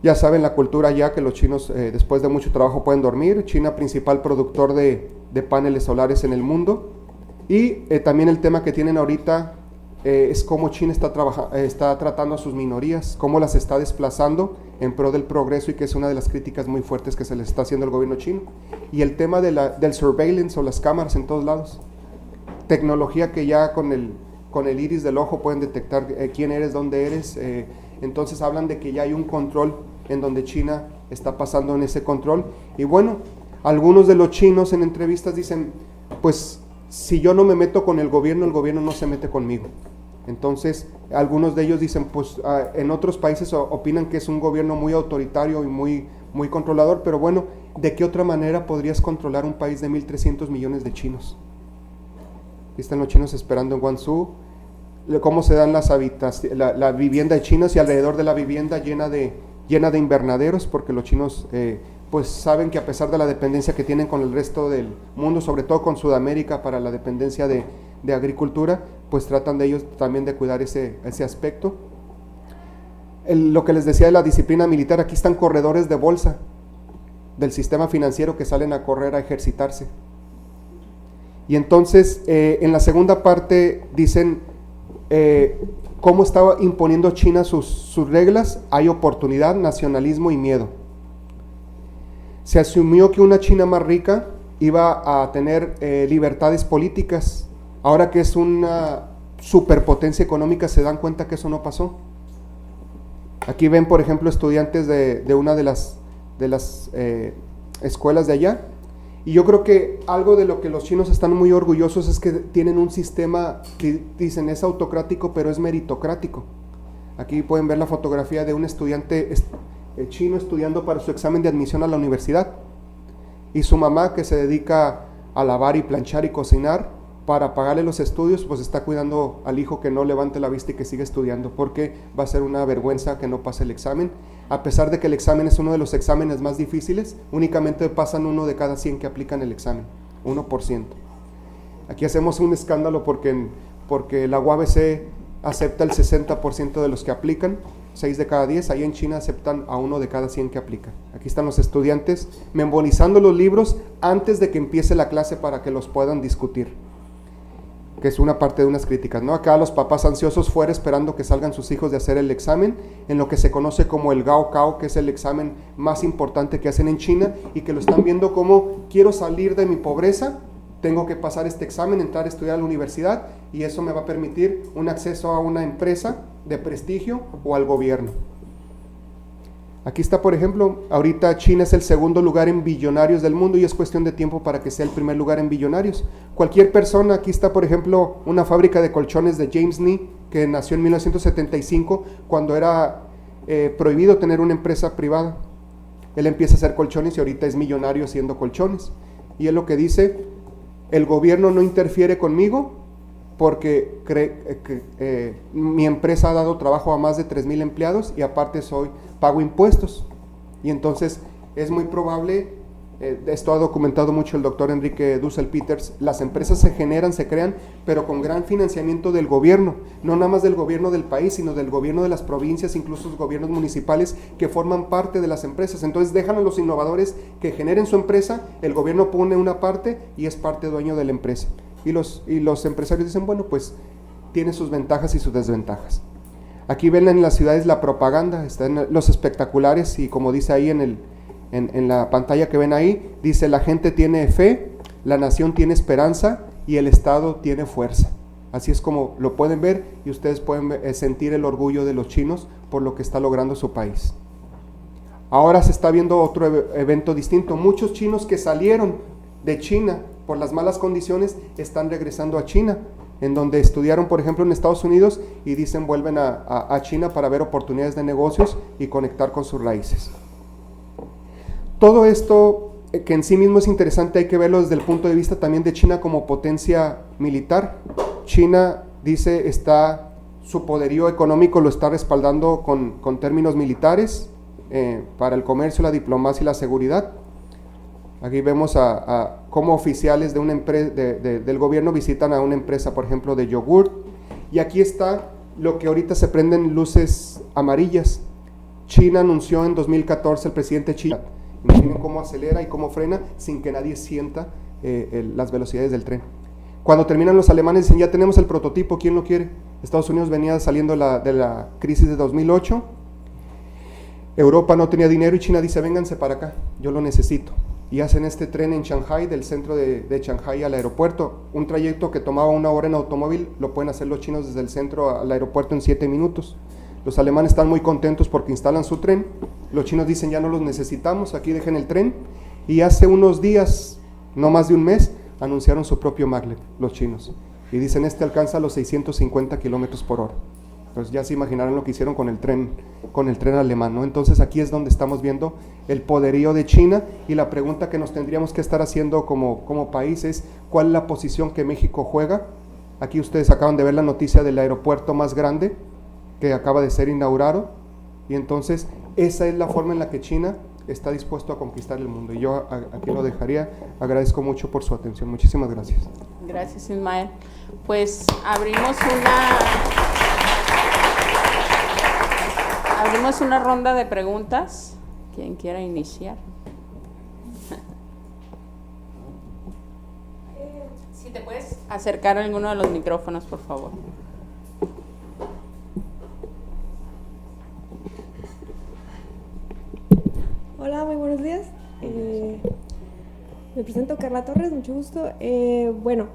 Ya saben la cultura ya que los chinos después de mucho trabajo pueden dormir. China, principal productor de paneles solares en el mundo. Y también el tema que tienen ahorita es cómo China está tratando a sus minorías, cómo las está desplazando en pro del progreso, y que es una de las críticas muy fuertes que se les está haciendo al gobierno chino. Y el tema del surveillance o las cámaras en todos lados. Tecnología que ya con el iris del ojo pueden detectar quién eres, dónde eres. Entonces hablan de que ya hay un control en donde China está pasando en ese control. Y bueno, algunos de los chinos en entrevistas dicen, pues si yo no me meto con el gobierno no se mete conmigo. Entonces algunos de ellos dicen, pues en otros países opinan que es un gobierno muy autoritario y muy controlador, pero bueno, ¿de qué otra manera podrías controlar un país de 1.300 millones de chinos? Aquí están los chinos esperando en Guangzhou, cómo se dan la vivienda de chinos, y alrededor de la vivienda llena de invernaderos, porque los chinos pues saben que a pesar de la dependencia que tienen con el resto del mundo, sobre todo con Sudamérica para la dependencia de agricultura, pues tratan de ellos también de cuidar ese aspecto. Lo que les decía de la disciplina militar, aquí están corredores de bolsa del sistema financiero que salen a correr a ejercitarse. Y entonces en la segunda parte dicen cómo estaba imponiendo China sus reglas. Hay oportunidad, nacionalismo y miedo. Se asumió que una China más rica iba a tener libertades políticas. Ahora que es una superpotencia económica, se dan cuenta que eso no pasó. Aquí ven, por ejemplo, estudiantes de una de las escuelas de allá. Y yo creo que algo de lo que los chinos están muy orgullosos es que tienen un sistema que dicen es autocrático, pero es meritocrático. Aquí pueden ver la fotografía de un estudiante chino estudiando para su examen de admisión a la universidad. Y su mamá, que se dedica a lavar y planchar y cocinar para pagarle los estudios, pues está cuidando al hijo que no levante la vista y que siga estudiando, porque va a ser una vergüenza que no pase el examen. A pesar de que el examen es uno de los exámenes más difíciles, únicamente pasan 1 de cada 100 que aplican el examen, 1%. Aquí hacemos un escándalo porque la UABC acepta el 60% de los que aplican, 6 de cada 10, ahí en China aceptan a 1 de cada 100 que aplican. Aquí están los estudiantes memorizando los libros antes de que empiece la clase para que los puedan discutir, que es una parte de unas críticas, ¿no? Acá los papás ansiosos fuera esperando que salgan sus hijos de hacer el examen, en lo que se conoce como el Gaokao, que es el examen más importante que hacen en China, y que lo están viendo como, quiero salir de mi pobreza, tengo que pasar este examen, entrar a estudiar a la universidad, y eso me va a permitir un acceso a una empresa de prestigio o al gobierno. Aquí está, por ejemplo, ahorita China es el segundo lugar en billonarios del mundo, y es cuestión de tiempo para que sea el primer lugar en billonarios. Cualquier persona, aquí está, por ejemplo, una fábrica de colchones de James Nee, que nació en 1975, cuando era prohibido tener una empresa privada. Él empieza a hacer colchones y ahorita es millonario haciendo colchones. Y él lo que dice, el gobierno no interfiere conmigo porque cree que mi empresa ha dado trabajo a más de 3,000 empleados y aparte pago impuestos. Y entonces es muy probable, esto ha documentado mucho el doctor Enrique Dussel Peters, las empresas se generan, se crean, pero con gran financiamiento del gobierno, no nada más del gobierno del país, sino del gobierno de las provincias, incluso los gobiernos municipales que forman parte de las empresas. Entonces dejan a los innovadores que generen su empresa, el gobierno pone una parte y es parte dueño de la empresa. Y los empresarios dicen, bueno, pues tiene sus ventajas y sus desventajas. Aquí ven en las ciudades la propaganda, están los espectaculares, y como dice ahí en la pantalla que ven ahí, dice: la gente tiene fe, la nación tiene esperanza y el Estado tiene fuerza. Así es como lo pueden ver, y ustedes pueden sentir el orgullo de los chinos por lo que está logrando su país. Ahora se está viendo otro evento distinto. Muchos chinos que salieron de China por las malas condiciones están regresando a China, en donde estudiaron, por ejemplo, en Estados Unidos, y dicen vuelven a China para ver oportunidades de negocios y conectar con sus raíces. Todo esto, que en sí mismo es interesante, hay que verlo desde el punto de vista también de China como potencia militar. China, dice, su poderío económico lo está respaldando con términos militares para el comercio, la diplomacia y la seguridad. Aquí vemos a cómo oficiales de una del gobierno visitan a una empresa, por ejemplo, de yogurt. Y aquí está lo que ahorita se prenden luces amarillas. China anunció en 2014, el presidente Xi, imaginen cómo acelera y cómo frena sin que nadie sienta las velocidades del tren. Cuando terminan los alemanes dicen, ya tenemos el prototipo, ¿quién lo quiere? Estados Unidos venía saliendo de la crisis de 2008, Europa no tenía dinero y China dice, vénganse para acá, yo lo necesito. Y hacen este tren en Shanghai, del centro de Shanghai al aeropuerto, un trayecto que tomaba 1 hora en automóvil, lo pueden hacer los chinos desde el centro al aeropuerto en 7 minutos. Los alemanes están muy contentos porque instalan su tren, los chinos dicen, ya no los necesitamos, aquí dejen el tren, y hace unos días, no más de un mes, anunciaron su propio maglev, los chinos, y dicen, alcanza los 650 kilómetros por hora. Entonces ya se imaginarán lo que hicieron con el tren alemán, ¿no? Entonces aquí es donde estamos viendo el poderío de China, y la pregunta que nos tendríamos que estar haciendo como país es, ¿cuál es la posición que México juega? Aquí ustedes acaban de ver la noticia del aeropuerto más grande, que acaba de ser inaugurado, y entonces esa es la forma en la que China está dispuesto a conquistar el mundo, y yo aquí lo dejaría. Agradezco mucho por su atención, muchísimas gracias. Gracias, Ismael. Pues abrimos una ronda de preguntas. Quien quiera iniciar. Si te puedes acercar a alguno de los micrófonos, por favor. Hola, muy buenos días. Me presento Carla Torres, mucho gusto. Bueno,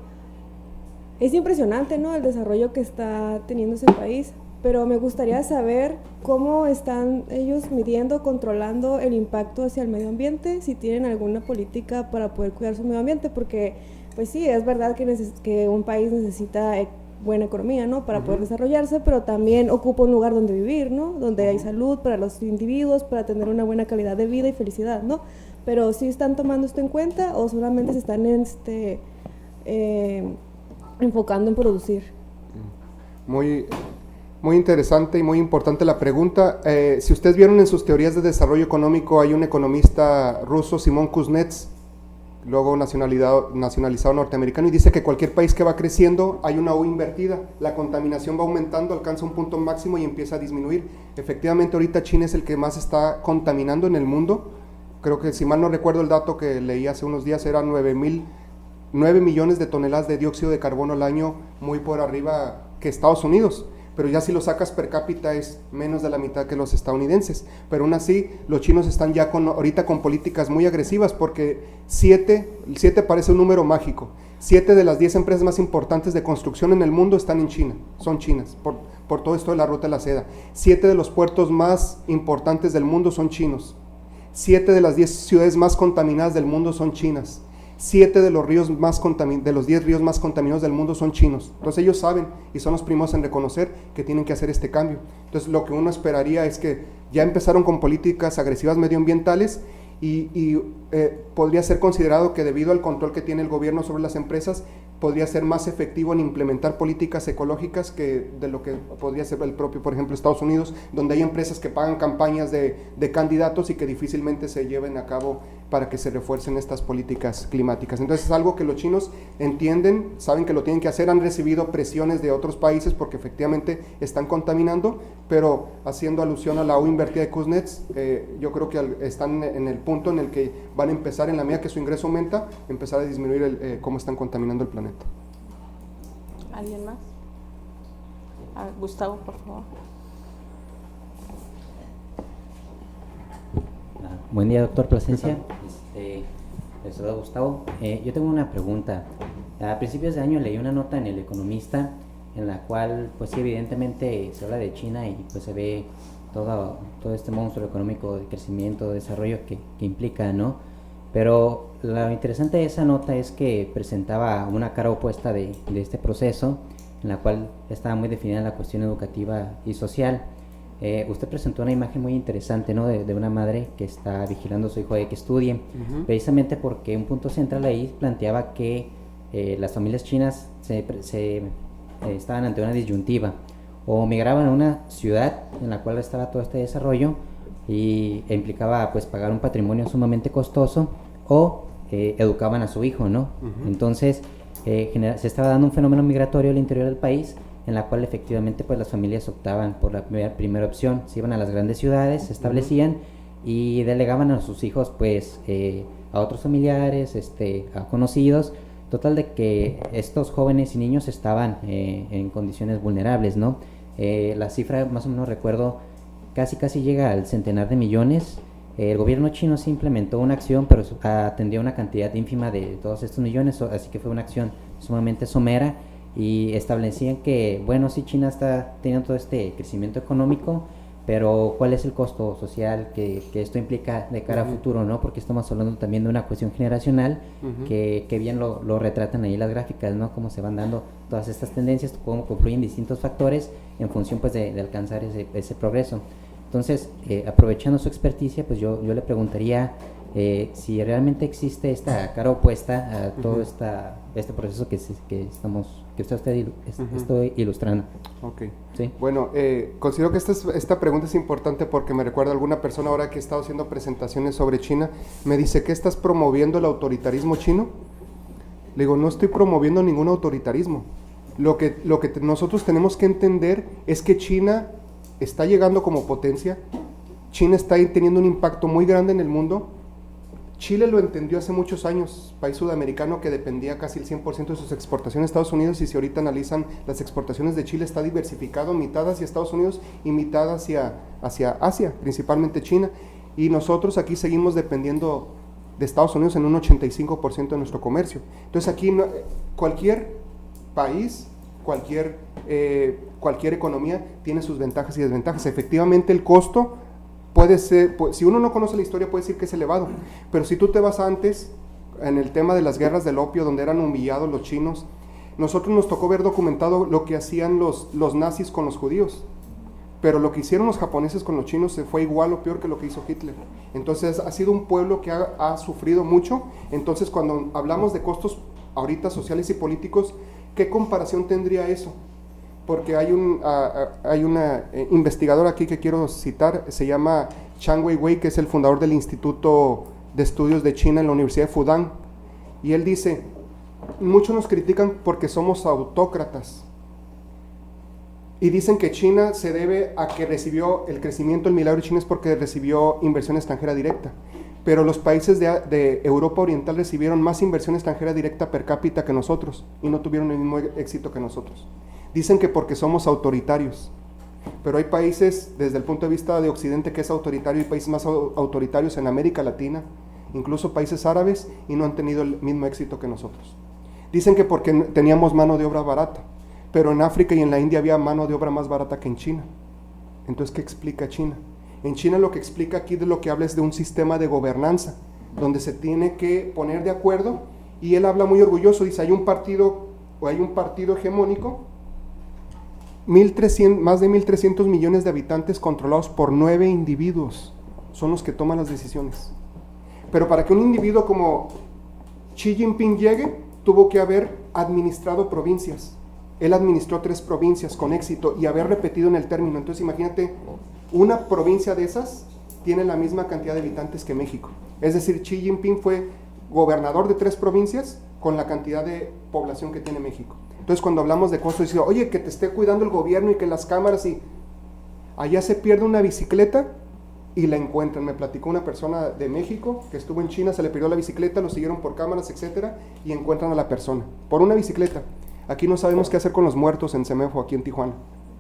es impresionante, ¿no?, el desarrollo que está teniendo ese país, pero me gustaría saber cómo están ellos midiendo, controlando el impacto hacia el medio ambiente, si tienen alguna política para poder cuidar su medio ambiente, porque pues sí, es verdad que un país necesita buena economía, ¿no?, para poder desarrollarse, pero también ocupa un lugar donde vivir, ¿no?, donde hay salud para los individuos, para tener una buena calidad de vida y felicidad, ¿no? Pero ¿sí están tomando esto en cuenta o solamente se están enfocando en producir? Muy interesante y muy importante la pregunta. Si ustedes vieron en sus teorías de desarrollo económico, hay un economista ruso, Simón Kuznets, luego nacionalizado norteamericano, y dice que cualquier país que va creciendo hay una U invertida, la contaminación va aumentando, alcanza un punto máximo y empieza a disminuir. Efectivamente, ahorita China es el que más está contaminando en el mundo. Creo que, si mal no recuerdo, el dato que leí hace unos días era 9 millones de toneladas de dióxido de carbono al año, muy por arriba que Estados Unidos. Pero ya si lo sacas per cápita es menos de la mitad que los estadounidenses, pero aún así los chinos están ya ahorita con políticas muy agresivas, porque 7 parece un número mágico, 7 de las 10 empresas más importantes de construcción en el mundo están en China, son chinas, por todo esto de la ruta de la seda. 7 de los puertos más importantes del mundo son chinos, 7 de las 10 ciudades más contaminadas del mundo son chinas, 7 de los 10 ríos más contaminados del mundo son chinos. Entonces ellos saben y son los primeros en reconocer que tienen que hacer este cambio. Entonces lo que uno esperaría es que ya empezaron con políticas agresivas medioambientales, y podría ser considerado que, debido al control que tiene el gobierno sobre las empresas, podría ser más efectivo en implementar políticas ecológicas que de lo que podría ser el propio, por ejemplo, Estados Unidos, donde hay empresas que pagan campañas de candidatos y que difícilmente se lleven a cabo para que se refuercen estas políticas climáticas. Entonces es algo que los chinos entienden, saben que lo tienen que hacer, han recibido presiones de otros países porque efectivamente están contaminando, pero haciendo alusión a la U invertida de Kuznets, yo creo que están en el punto en el que van a empezar, en la medida que su ingreso aumenta, empezar a disminuir cómo están contaminando el planeta. ¿Alguien más? Gustavo, por favor. Buen día, doctor Plasencia. Les saluda Gustavo. Yo tengo una pregunta. A principios de año leí una nota en El Economista en la cual, pues sí, evidentemente se habla de China y pues se ve todo este monstruo económico de crecimiento, de desarrollo que implica, ¿no? Pero lo interesante de esa nota es que presentaba una cara opuesta de este proceso, en la cual estaba muy definida la cuestión educativa y social. Usted presentó una imagen muy interesante, ¿no?, de una madre que está vigilando a su hijo de que estudie, precisamente porque un punto central ahí planteaba que las familias chinas estaban ante una disyuntiva: o migraban a una ciudad en la cual estaba todo este desarrollo e implicaba pues pagar un patrimonio sumamente costoso, o educaban a su hijo, ¿no? Entonces se estaba dando un fenómeno migratorio al interior del país en la cual efectivamente pues las familias optaban por la primera opción, se iban a las grandes ciudades, se establecían y delegaban a sus hijos pues a otros familiares, a conocidos, total de que estos jóvenes y niños estaban en condiciones vulnerables, ¿no? La cifra más o menos recuerdo casi llega al centenar de millones. El gobierno chino sí implementó una acción, pero atendió una cantidad ínfima de todos estos millones, así que fue una acción sumamente somera y establecían que, bueno, sí, China está teniendo todo este crecimiento económico, pero ¿cuál es el costo social que esto implica de cara a futuro, ¿no? Porque estamos hablando también de una cuestión generacional que bien lo retratan ahí las gráficas, ¿no? Cómo se van dando todas estas tendencias, cómo confluyen distintos factores en función pues de alcanzar ese progreso. Entonces, aprovechando su experticia, pues yo le preguntaría si realmente existe esta cara opuesta a todo este proceso que usted está ilustrando. Ok. ¿Sí? Bueno, considero que esta pregunta es importante porque me recuerda a alguna persona ahora que he estado haciendo presentaciones sobre China, me dice, ¿qué estás promoviendo el autoritarismo chino? Le digo, no estoy promoviendo ningún autoritarismo. Lo que nosotros tenemos que entender es que China está llegando como potencia, China está teniendo un impacto muy grande en el mundo. Chile lo entendió hace muchos años, país sudamericano que dependía casi el 100% de sus exportaciones a Estados Unidos, y si ahorita analizan las exportaciones de Chile está diversificado, mitad hacia Estados Unidos y mitad hacia Asia, principalmente China, y nosotros aquí seguimos dependiendo de Estados Unidos en un 85% de nuestro comercio. Entonces aquí cualquier país, cualquier economía tiene sus ventajas y desventajas. Efectivamente el costo puede ser, si uno no conoce la historia puede decir que es elevado, pero si tú te vas antes, en el tema de las guerras del opio, donde eran humillados los chinos, nosotros nos tocó ver documentado lo que hacían los nazis con los judíos, pero lo que hicieron los japoneses con los chinos se fue igual o peor que lo que hizo Hitler. Entonces ha sido un pueblo que ha sufrido mucho. Entonces cuando hablamos de costos ahorita sociales y políticos, ¿qué comparación tendría eso? Porque hay una investigadora aquí que quiero citar, se llama Chang Weiwei, que es el fundador del Instituto de Estudios de China en la Universidad de Fudan, y él dice, muchos nos critican porque somos autócratas, y dicen que China se debe a que recibió el crecimiento, el milagro chino es porque recibió inversión extranjera directa, pero los países de Europa Oriental recibieron más inversión extranjera directa per cápita que nosotros, y no tuvieron el mismo éxito que nosotros. Dicen que porque somos autoritarios, pero hay países, desde el punto de vista de Occidente, que es autoritario, y países más autoritarios en América Latina, incluso países árabes, y no han tenido el mismo éxito que nosotros. Dicen que porque teníamos mano de obra barata, pero en África y en la India había mano de obra más barata que en China. Entonces, ¿qué explica China? En China lo que explica aquí de lo que habla es de un sistema de gobernanza, donde se tiene que poner de acuerdo, y él habla muy orgulloso, dice, hay un partido hegemónico, más de 1.300 millones de habitantes controlados por 9 individuos, son los que toman las decisiones. Pero para que un individuo como Xi Jinping llegue, tuvo que haber administrado provincias. Él administró 3 provincias con éxito y haber repetido en el término. Entonces imagínate, una provincia de esas tiene la misma cantidad de habitantes que México. Es decir, Xi Jinping fue gobernador de 3 provincias con la cantidad de población que tiene México. Entonces cuando hablamos de costos, dice, oye, que te esté cuidando el gobierno y que las cámaras, y allá se pierde una bicicleta y la encuentran. Me platicó una persona de México que estuvo en China, se le perdió la bicicleta, lo siguieron por cámaras, etcétera, y encuentran a la persona por una bicicleta. Aquí no sabemos qué hacer con los muertos en Semefo, aquí en Tijuana.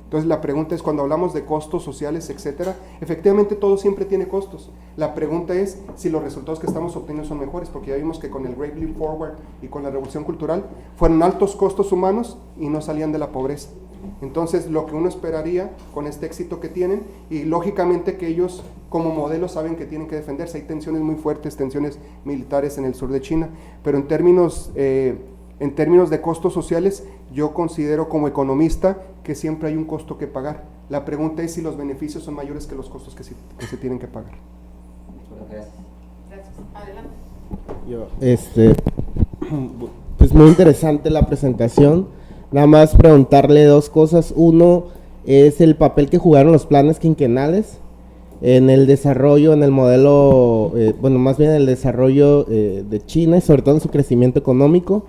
Entonces la pregunta es, cuando hablamos de costos sociales, etcétera, efectivamente todo siempre tiene costos. La pregunta es si los resultados que estamos obteniendo son mejores, porque ya vimos que con el Great Leap Forward y con la revolución cultural fueron altos costos humanos y no salían de la pobreza. Entonces lo que uno esperaría con este éxito que tienen, y lógicamente que ellos como modelo saben que tienen que defenderse, hay tensiones muy fuertes, tensiones militares en el sur de China, pero en términos de costos sociales, yo considero como economista que siempre hay un costo que pagar. La pregunta es si los beneficios son mayores que los costos que se tienen que pagar. Gracias. Adelante. Pues muy interesante la presentación. Nada más preguntarle 2 cosas. Uno es el papel que jugaron los planes quinquenales en el desarrollo, en el modelo, más bien el desarrollo de China, y sobre todo en su crecimiento económico.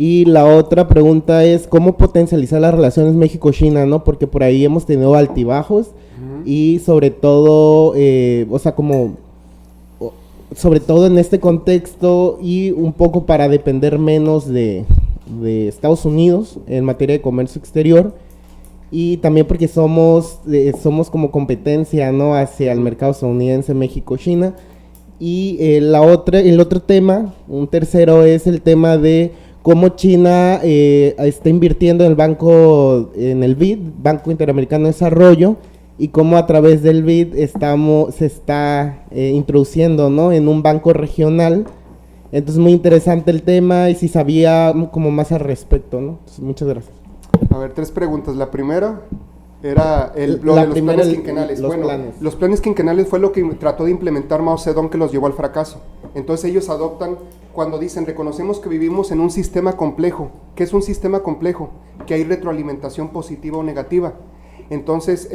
Y la otra pregunta es cómo potencializar las relaciones México-China, ¿no? Porque por ahí hemos tenido altibajos y sobre todo, sobre todo en este contexto y un poco para depender menos de Estados Unidos en materia de comercio exterior, y también porque somos como competencia, ¿no? Hacia el mercado estadounidense, México, China. Y el otro tema, un tercero, es el tema de cómo China está invirtiendo en el BID, Banco Interamericano de Desarrollo, y cómo a través del BID se está introduciendo, ¿no? En un banco regional. Entonces muy interesante el tema y si sabía como más al respecto, ¿no? Entonces, muchas gracias. A ver, 3 preguntas. La primera era lo de los planes quinquenales. Los planes quinquenales fue lo que trató de implementar Mao Zedong, que los llevó al fracaso. Entonces ellos adoptan, cuando dicen, reconocemos que vivimos en un sistema complejo. ¿Qué es un sistema complejo? Que hay retroalimentación positiva o negativa. Entonces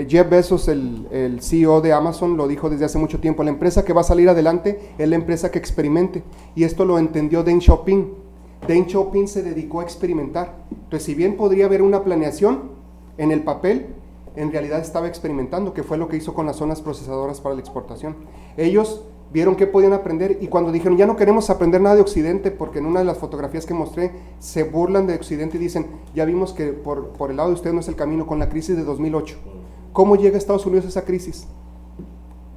Jeff Bezos, el CEO de Amazon, lo dijo desde hace mucho tiempo: la empresa que va a salir adelante es la empresa que experimente. Y esto lo entendió Deng Xiaoping. Deng Xiaoping se dedicó a experimentar. Entonces, si bien podría haber una planeación en el papel, en realidad estaba experimentando, que fue lo que hizo con las zonas procesadoras para la exportación. Ellos vieron qué podían aprender, y cuando dijeron ya no queremos aprender nada de Occidente, porque en una de las fotografías que mostré se burlan de Occidente y dicen, ya vimos que por el lado de ustedes no es el camino, con la crisis de 2008. ¿Cómo llega a Estados Unidos esa crisis?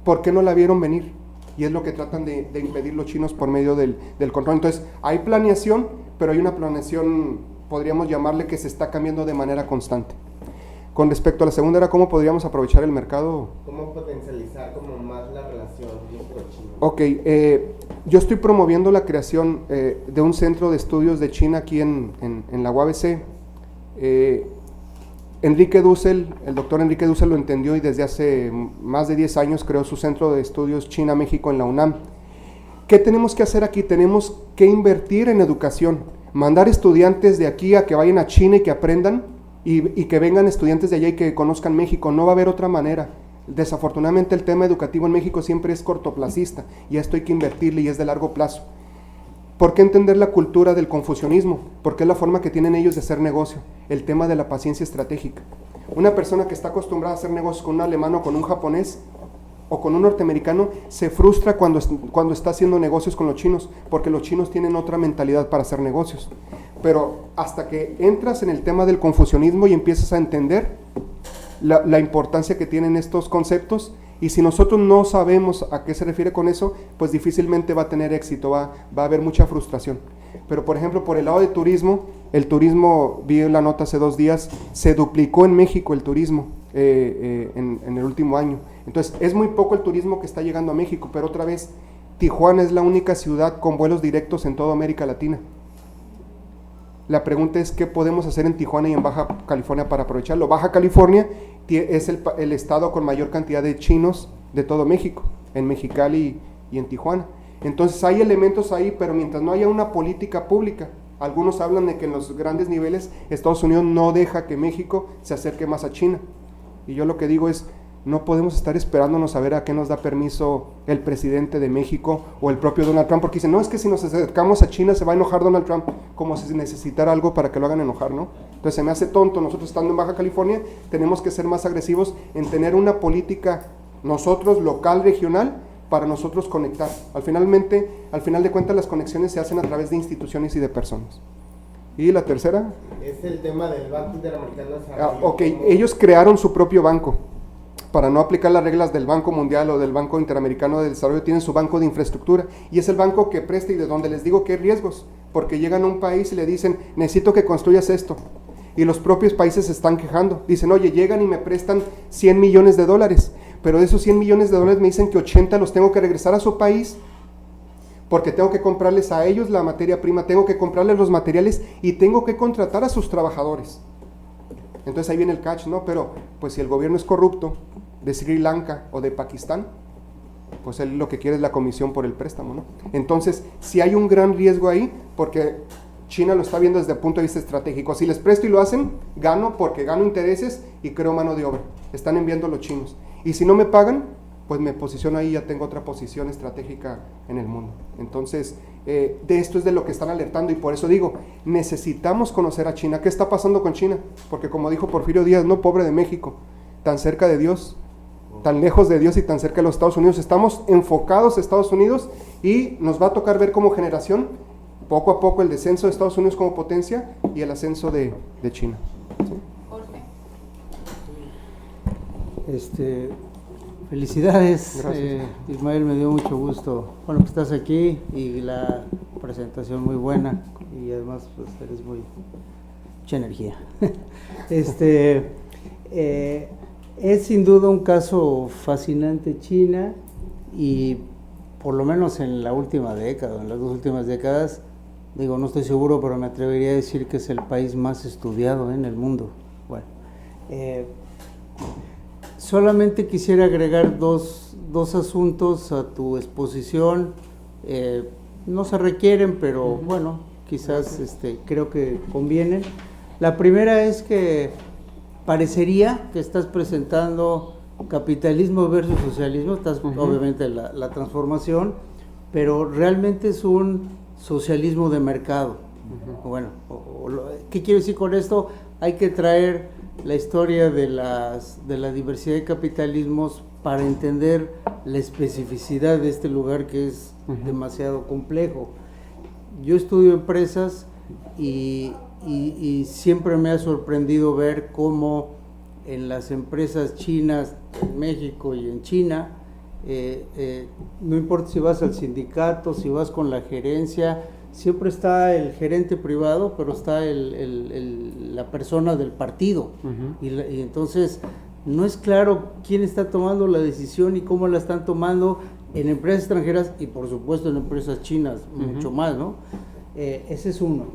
¿Por qué no la vieron venir? Y es lo que tratan de impedir los chinos por medio del control. Entonces, hay planeación, pero hay una planeación, podríamos llamarle, que se está cambiando de manera constante. Con respecto a la segunda, era cómo podríamos aprovechar el mercado. ¿Cómo potencializar como más la relación México-China? Ok, yo estoy promoviendo la creación de un centro de estudios de China aquí en la UABC. Enrique Dussel, el doctor Enrique Dussel lo entendió y desde hace más de 10 años creó su centro de estudios China-México en la UNAM. ¿Qué tenemos que hacer aquí? Tenemos que invertir en educación, mandar estudiantes de aquí a que vayan a China y que aprendan, y que vengan estudiantes de allá y que conozcan México. No va a haber otra manera. Desafortunadamente el tema educativo en México siempre es cortoplacista, y a esto hay que invertirle y es de largo plazo. ¿Por qué entender la cultura del confucianismo? Porque es la forma que tienen ellos de hacer negocio, el tema de la paciencia estratégica. Una persona que está acostumbrada a hacer negocios con un alemán o con un japonés o con un norteamericano se frustra cuando está haciendo negocios con los chinos, porque los chinos tienen otra mentalidad para hacer negocios. Pero hasta que entras en el tema del confucianismo y empiezas a entender la importancia que tienen estos conceptos, y si nosotros no sabemos a qué se refiere con eso, pues difícilmente va a tener éxito, va a haber mucha frustración. Pero por ejemplo, por el lado de turismo, el turismo, vi la nota hace 2 días, se duplicó en México el turismo en el último año. Entonces es muy poco el turismo que está llegando a México, pero otra vez, Tijuana es la única ciudad con vuelos directos en toda América Latina. La pregunta es, ¿qué podemos hacer en Tijuana y en Baja California para aprovecharlo? Baja California es el estado con mayor cantidad de chinos de todo México, en Mexicali y en Tijuana. Entonces hay elementos ahí, pero mientras no haya una política pública, algunos hablan de que en los grandes niveles Estados Unidos no deja que México se acerque más a China. Y yo lo que digo es, no podemos estar esperándonos a ver a qué nos da permiso el presidente de México o el propio Donald Trump, porque dicen, no, es que si nos acercamos a China se va a enojar Donald Trump, como si necesitara algo para que lo hagan enojar, ¿no? Entonces se me hace tonto. Nosotros, estando en Baja California, tenemos que ser más agresivos en tener una política nosotros local, regional, para nosotros conectar. Al final de cuentas, las conexiones se hacen a través de instituciones y de personas. ¿Y la tercera? Es el tema del Banco Interamericano de Desarrollo. Ok, ellos crearon su propio banco. Para no aplicar las reglas del Banco Mundial o del Banco Interamericano de Desarrollo, tienen su banco de infraestructura, y es el banco que presta, y de donde les digo que hay riesgos, porque llegan a un país y le dicen, necesito que construyas esto, y los propios países se están quejando, dicen, oye, llegan y me prestan $100 millones, pero de esos $100 millones me dicen que 80 los tengo que regresar a su país, porque tengo que comprarles a ellos la materia prima, tengo que comprarles los materiales y tengo que contratar a sus trabajadores. Entonces ahí viene el catch, ¿no? Pero pues si el gobierno es corrupto de Sri Lanka o de Pakistán, pues él lo que quiere es la comisión por el préstamo, ¿no? Entonces sí hay un gran riesgo ahí, porque China lo está viendo desde el punto de vista estratégico. Si les presto y lo hacen, gano, porque gano intereses y creo mano de obra. Están enviando los chinos. Y si no me pagan, pues me posiciono ahí, ya tengo otra posición estratégica en el mundo. Entonces, de esto es de lo que están alertando, y por eso digo, necesitamos conocer a China. ¿Qué está pasando con China? Porque como dijo Porfirio Díaz, no, pobre de México, tan cerca de Dios, tan lejos de Dios y tan cerca de los Estados Unidos. Estamos enfocados a Estados Unidos y nos va a tocar ver como generación, poco a poco, el descenso de Estados Unidos como potencia y el ascenso de China. ¿Sí? Jorge. Felicidades, Gracias. Ismael, me dio mucho gusto, bueno, que estás aquí y la presentación muy buena y además pues eres mucha energía. Es sin duda un caso fascinante China, y por lo menos en la última década, en las 2 últimas décadas, digo, no estoy seguro, pero me atrevería a decir que es el país más estudiado en el mundo. Bueno, solamente quisiera agregar dos asuntos a tu exposición. No se requieren, pero bueno, quizás creo que convienen. La primera es que parecería que estás presentando capitalismo versus socialismo, estás obviamente la transformación, pero realmente es un socialismo de mercado. Bueno, ¿qué quiero decir con esto? Hay que traer la historia de la diversidad de capitalismos para entender la especificidad de este lugar que es demasiado complejo. Yo estudio empresas y siempre me ha sorprendido ver cómo en las empresas chinas, en México y en China, no importa si vas al sindicato, si vas con la gerencia, siempre está el gerente privado, pero está la persona del partido. Y entonces no es claro quién está tomando la decisión y cómo la están tomando en empresas extranjeras y por supuesto en empresas chinas, mucho más, ¿no? Ese es uno.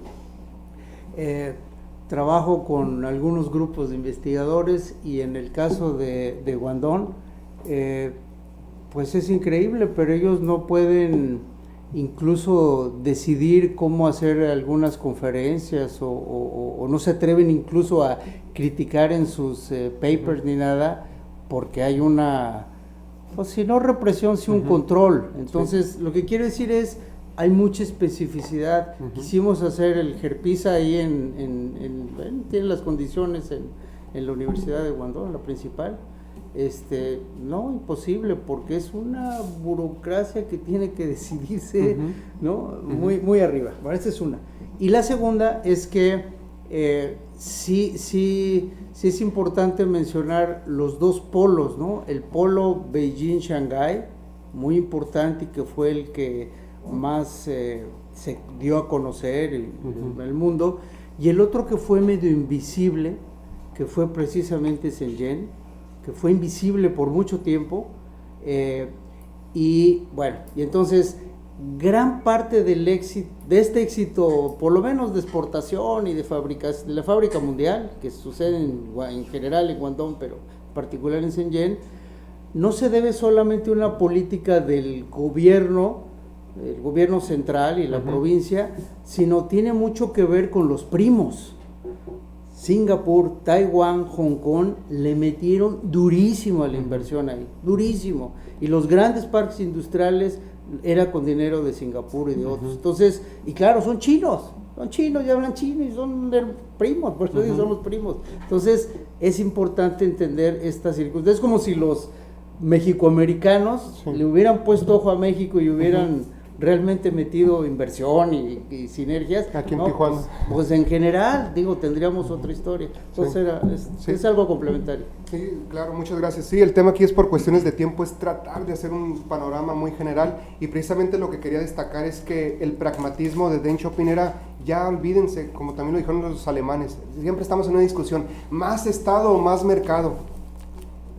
Trabajo con algunos grupos de investigadores y en el caso de Guangdong, pues es increíble, pero ellos no pueden incluso decidir cómo hacer algunas conferencias o no se atreven incluso a criticar en sus papers ni nada, porque hay una, pues si no represión, si un control. Entonces, lo que quiero decir es, hay mucha especificidad. Quisimos hacer el GERPISA ahí tiene las condiciones en la Universidad de Guangdong, la principal. No, imposible, porque es una burocracia que tiene que decidirse, ¿no? Muy arriba. Bueno, esta es una. Y la segunda es que sí es importante mencionar los dos polos, ¿no? El polo Beijing-Shanghái, muy importante y que fue el que más se dio a conocer en el mundo, y el otro que fue medio invisible, que fue precisamente Shenzhen, que fue invisible por mucho tiempo, y bueno, y entonces gran parte del éxito, de este éxito, por lo menos de exportación y de la fábrica mundial, que sucede en general en Guangdong, pero en particular en Shenzhen, no se debe solamente a una política del gobierno, el gobierno central y la provincia, sino tiene mucho que ver con los primos. Singapur, Taiwán, Hong Kong le metieron durísimo a la inversión ahí, durísimo, y los grandes parques industriales era con dinero de Singapur y de otros. Entonces, y claro, son chinos y hablan chino y son primos, por eso digo, son los primos. Entonces es importante entender estas circunstancias. Es como si los mexicoamericanos le hubieran puesto ojo a México y hubieran realmente metido inversión y sinergias. Aquí en ¿no? Tijuana. Pues en general, digo, tendríamos otra historia. Entonces es algo complementario. Sí, claro, muchas gracias. Sí, el tema aquí es por cuestiones de tiempo, es tratar de hacer un panorama muy general, y precisamente lo que quería destacar es que el pragmatismo de Deng Xiaoping era, ya olvídense, como también lo dijeron los alemanes, siempre estamos en una discusión, más Estado o más mercado.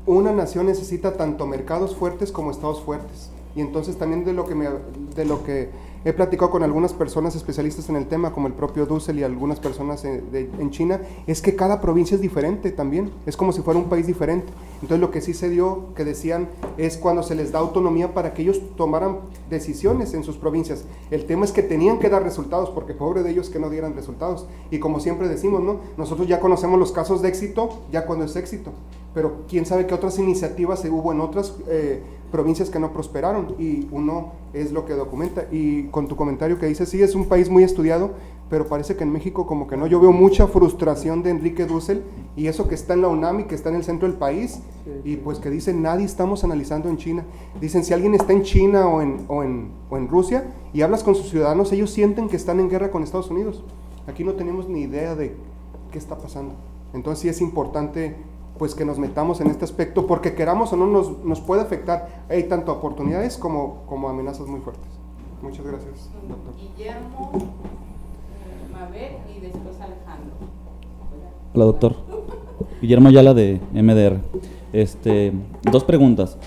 Una nación necesita tanto mercados fuertes como estados fuertes. Y entonces también de lo que he platicado con algunas personas especialistas en el tema, como el propio Dussel y algunas personas en China, es que cada provincia es diferente también, es como si fuera un país diferente. Entonces lo que sí se dio, que decían, es cuando se les da autonomía para que ellos tomaran decisiones en sus provincias. El tema es que tenían que dar resultados, porque pobre de ellos que no dieran resultados. Y como siempre decimos, ¿no? Nosotros ya conocemos los casos de éxito, ya cuando es éxito. pero quién sabe qué otras iniciativas hubo en otras provincias que no prosperaron, y uno es lo que documenta. Y con tu comentario que dices, sí, es un país muy estudiado, pero parece que en México como que no. Yo veo mucha frustración de Enrique Dussel, y eso que está en la UNAM y que está en el centro del país, y pues que dicen, nadie estamos analizando en China. Dicen, si alguien está en China o en Rusia y hablas con sus ciudadanos, ellos sienten que están en guerra con Estados Unidos. Aquí no tenemos ni idea de qué está pasando. Entonces sí es importante pues que nos metamos en este aspecto, porque queramos o no nos puede afectar. Hay tanto oportunidades como amenazas muy fuertes. Muchas gracias, doctor. Guillermo, Mabel y después Alejandro. Hola, doctor. Guillermo Ayala de MDR. Dos preguntas.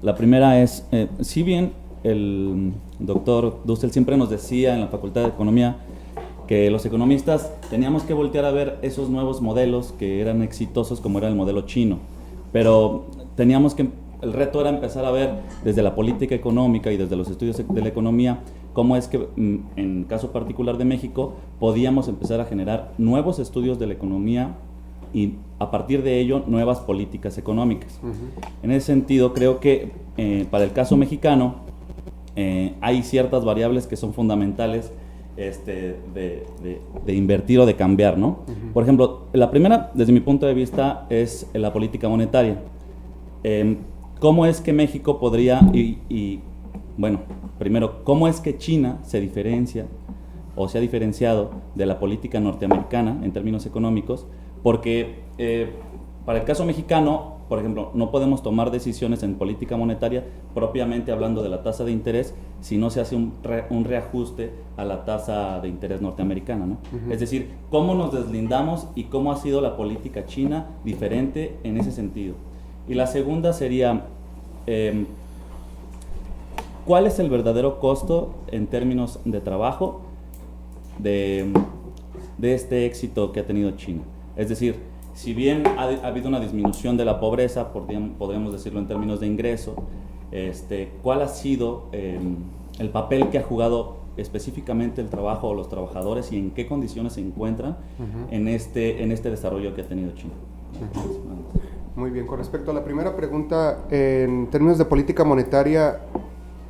La primera es, si bien el doctor Dussel siempre nos decía en la Facultad de Economía que los economistas teníamos que voltear a ver esos nuevos modelos que eran exitosos, como era el modelo chino, pero el reto era empezar a ver desde la política económica y desde los estudios de la economía cómo es que en caso particular de México podíamos empezar a generar nuevos estudios de la economía y a partir de ello nuevas políticas económicas. En ese sentido creo que para el caso mexicano hay ciertas variables que son fundamentales de invertir o de cambiar, ¿no? Por ejemplo, la primera, desde mi punto de vista, es la política monetaria. ¿Cómo es que México podría, bueno, primero, cómo es que China se diferencia o se ha diferenciado de la política norteamericana en términos económicos? Porque para el caso mexicano, por ejemplo, no podemos tomar decisiones en política monetaria propiamente hablando de la tasa de interés si no se hace un reajuste a la tasa de interés norteamericana, ¿no? Es decir, ¿cómo nos deslindamos y cómo ha sido la política china diferente en ese sentido? Y la segunda sería, ¿cuál es el verdadero costo en términos de trabajo de este éxito que ha tenido China? Es decir, si bien ha habido una disminución de la pobreza, podríamos decirlo en términos de ingreso, ¿cuál ha sido el papel que ha jugado específicamente el trabajo o los trabajadores y en qué condiciones se encuentran en este desarrollo que ha tenido China? Muy bien, con respecto a la primera pregunta, en términos de política monetaria,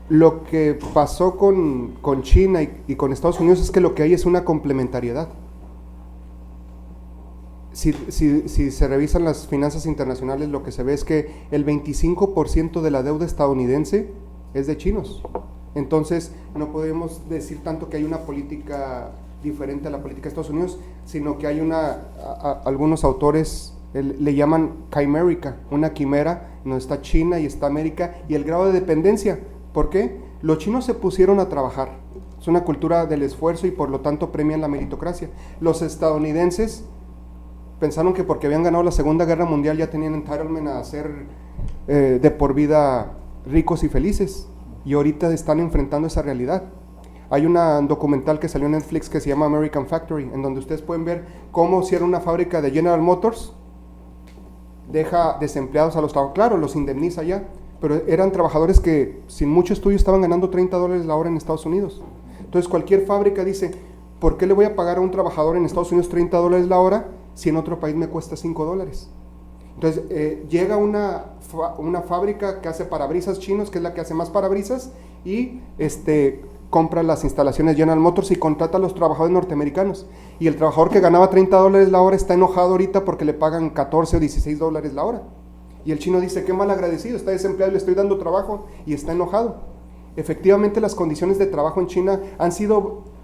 lo que pasó con China y con Estados Unidos es que lo que hay es una complementariedad. Si se revisan las finanzas internacionales, lo que se ve es que el 25% de la deuda estadounidense es de chinos. Entonces, no podemos decir tanto que hay una política diferente a la política de Estados Unidos, sino que hay algunos autores le llaman Chimerica, una quimera, donde está China y está América, y el grado de dependencia. ¿Por qué? Los chinos se pusieron a trabajar. Es una cultura del esfuerzo y por lo tanto premian la meritocracia. Los estadounidenses pensaron que porque habían ganado la Segunda Guerra Mundial ya tenían entitlement a ser de por vida ricos y felices, y ahorita están enfrentando esa realidad. Hay un documental que salió en Netflix que se llama American Factory, en donde ustedes pueden ver cómo si era una fábrica de General Motors, deja desempleados a los trabajadores, claro, los indemniza ya, pero eran trabajadores que sin mucho estudio estaban ganando $30 la hora en Estados Unidos. Entonces cualquier fábrica dice, ¿por qué le voy a pagar a un trabajador en Estados Unidos $30 la hora si en otro país me cuesta $5? Entonces llega una fábrica que hace parabrisas chinos, que es la que hace más parabrisas, y compra las instalaciones General Motors y contrata a los trabajadores norteamericanos. Y el trabajador que ganaba $30 la hora está enojado ahorita porque le pagan 14 o $16 la hora. Y el chino dice, qué mal agradecido, está desempleado y le estoy dando trabajo, y está enojado. Efectivamente, las condiciones de trabajo en China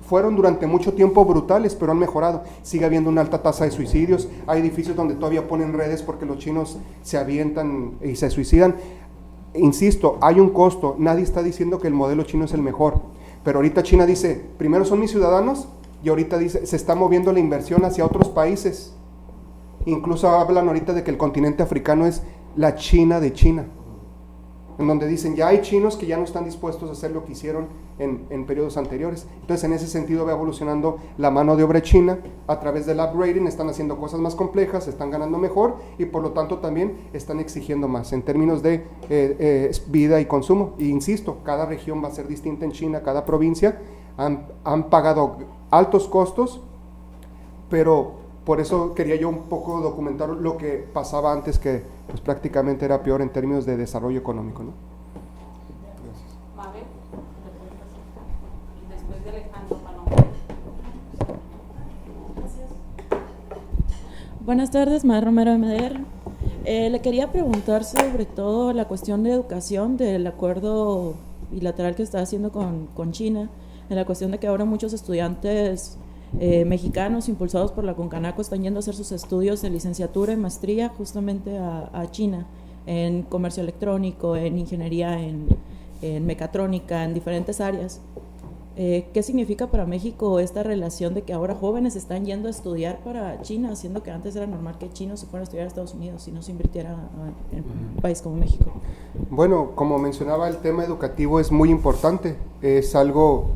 fueron durante mucho tiempo brutales, pero han mejorado. Sigue habiendo una alta tasa de suicidios, hay edificios donde todavía ponen redes porque los chinos se avientan y se suicidan. Insisto, hay un costo, nadie está diciendo que el modelo chino es el mejor, pero ahorita China dice, primero son mis ciudadanos, y ahorita dice, se está moviendo la inversión hacia otros países. Incluso hablan ahorita de que el continente africano es la China de China, en donde dicen, ya hay chinos que ya no están dispuestos a hacer lo que hicieron en periodos anteriores. Entonces, en ese sentido va evolucionando la mano de obra china a través del upgrading, están haciendo cosas más complejas, están ganando mejor, y por lo tanto también están exigiendo más en términos de vida y consumo. Y insisto, cada región va a ser distinta en China, cada provincia han pagado altos costos, pero por eso quería yo un poco documentar lo que pasaba antes, que pues prácticamente era peor en términos de desarrollo económico, ¿no? Mabel, después de Alejandro Paloma. Buenas tardes, Mar Romero MDR. Le quería preguntar sobre todo la cuestión de educación del acuerdo bilateral que está haciendo con China, en la cuestión de que ahora muchos estudiantes mexicanos impulsados por la Concanaco están yendo a hacer sus estudios de licenciatura y maestría justamente a China, en comercio electrónico, en ingeniería, en mecatrónica, en diferentes áreas. ¿Qué significa para México esta relación de que ahora jóvenes están yendo a estudiar para China, siendo que antes era normal que chinos se fueran a estudiar a Estados Unidos y no se invirtiera en un país como México? Bueno, como mencionaba, el tema educativo es muy importante. Es algo,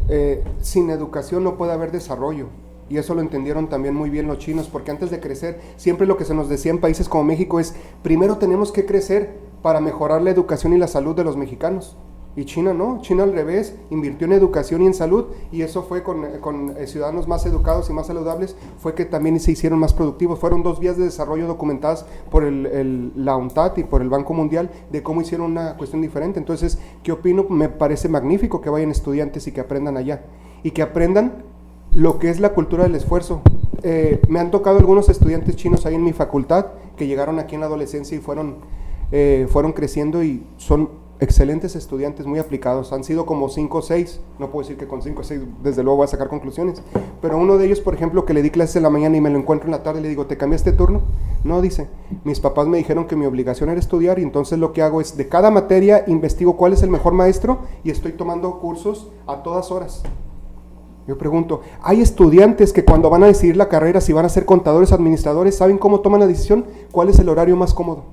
sin educación no puede haber desarrollo. Y eso lo entendieron también muy bien los chinos, porque antes de crecer, siempre lo que se nos decía en países como México es, primero tenemos que crecer para mejorar la educación y la salud de los mexicanos. Y China no, China al revés, invirtió en educación y en salud, y eso fue con ciudadanos más educados y más saludables, fue que también se hicieron más productivos. Fueron 2 vías de desarrollo documentadas por la UNCTAD y por el Banco Mundial de cómo hicieron una cuestión diferente. Entonces, ¿qué opino? Me parece magnífico que vayan estudiantes y que aprendan allá, y que aprendan lo que es la cultura del esfuerzo. Me han tocado algunos estudiantes chinos ahí en mi facultad, que llegaron aquí en la adolescencia y fueron creciendo y son excelentes estudiantes, muy aplicados. Han sido como 5 o 6, no puedo decir que con 5 o 6 desde luego voy a sacar conclusiones, pero uno de ellos, por ejemplo, que le di clases en la mañana y me lo encuentro en la tarde, le digo, ¿te cambiaste turno? No, dice, mis papás me dijeron que mi obligación era estudiar, y entonces lo que hago es, de cada materia investigo cuál es el mejor maestro y estoy tomando cursos a todas horas. Yo pregunto, ¿hay estudiantes que cuando van a decidir la carrera, si van a ser contadores, administradores, saben cómo toman la decisión? ¿Cuál es el horario más cómodo?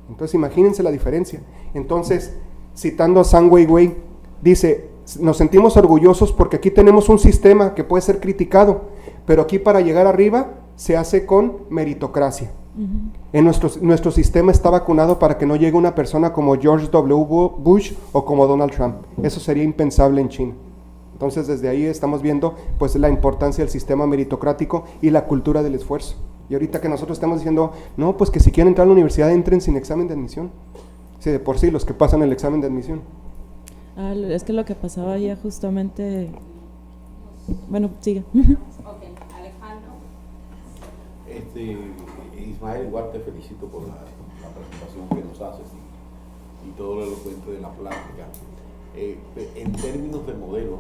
Entonces imagínense la diferencia. Entonces, citando a San Weiwei, dice, nos sentimos orgullosos porque aquí tenemos un sistema que puede ser criticado, pero aquí para llegar arriba se hace con meritocracia. En nuestro sistema está vacunado para que no llegue una persona como George W. Bush o como Donald Trump. Eso sería impensable en China. Entonces desde ahí estamos viendo pues la importancia del sistema meritocrático y la cultura del esfuerzo. Y ahorita que nosotros estamos diciendo, no, pues que si quieren entrar a la universidad entren sin examen de admisión. Sí, de por sí los que pasan el examen de admisión. Es que lo que pasaba ya justamente... Bueno, sigue. Ok, Alejandro. Ismael, igual te felicito por la presentación que nos haces y todo lo elocuente de la plática. En términos de modelo,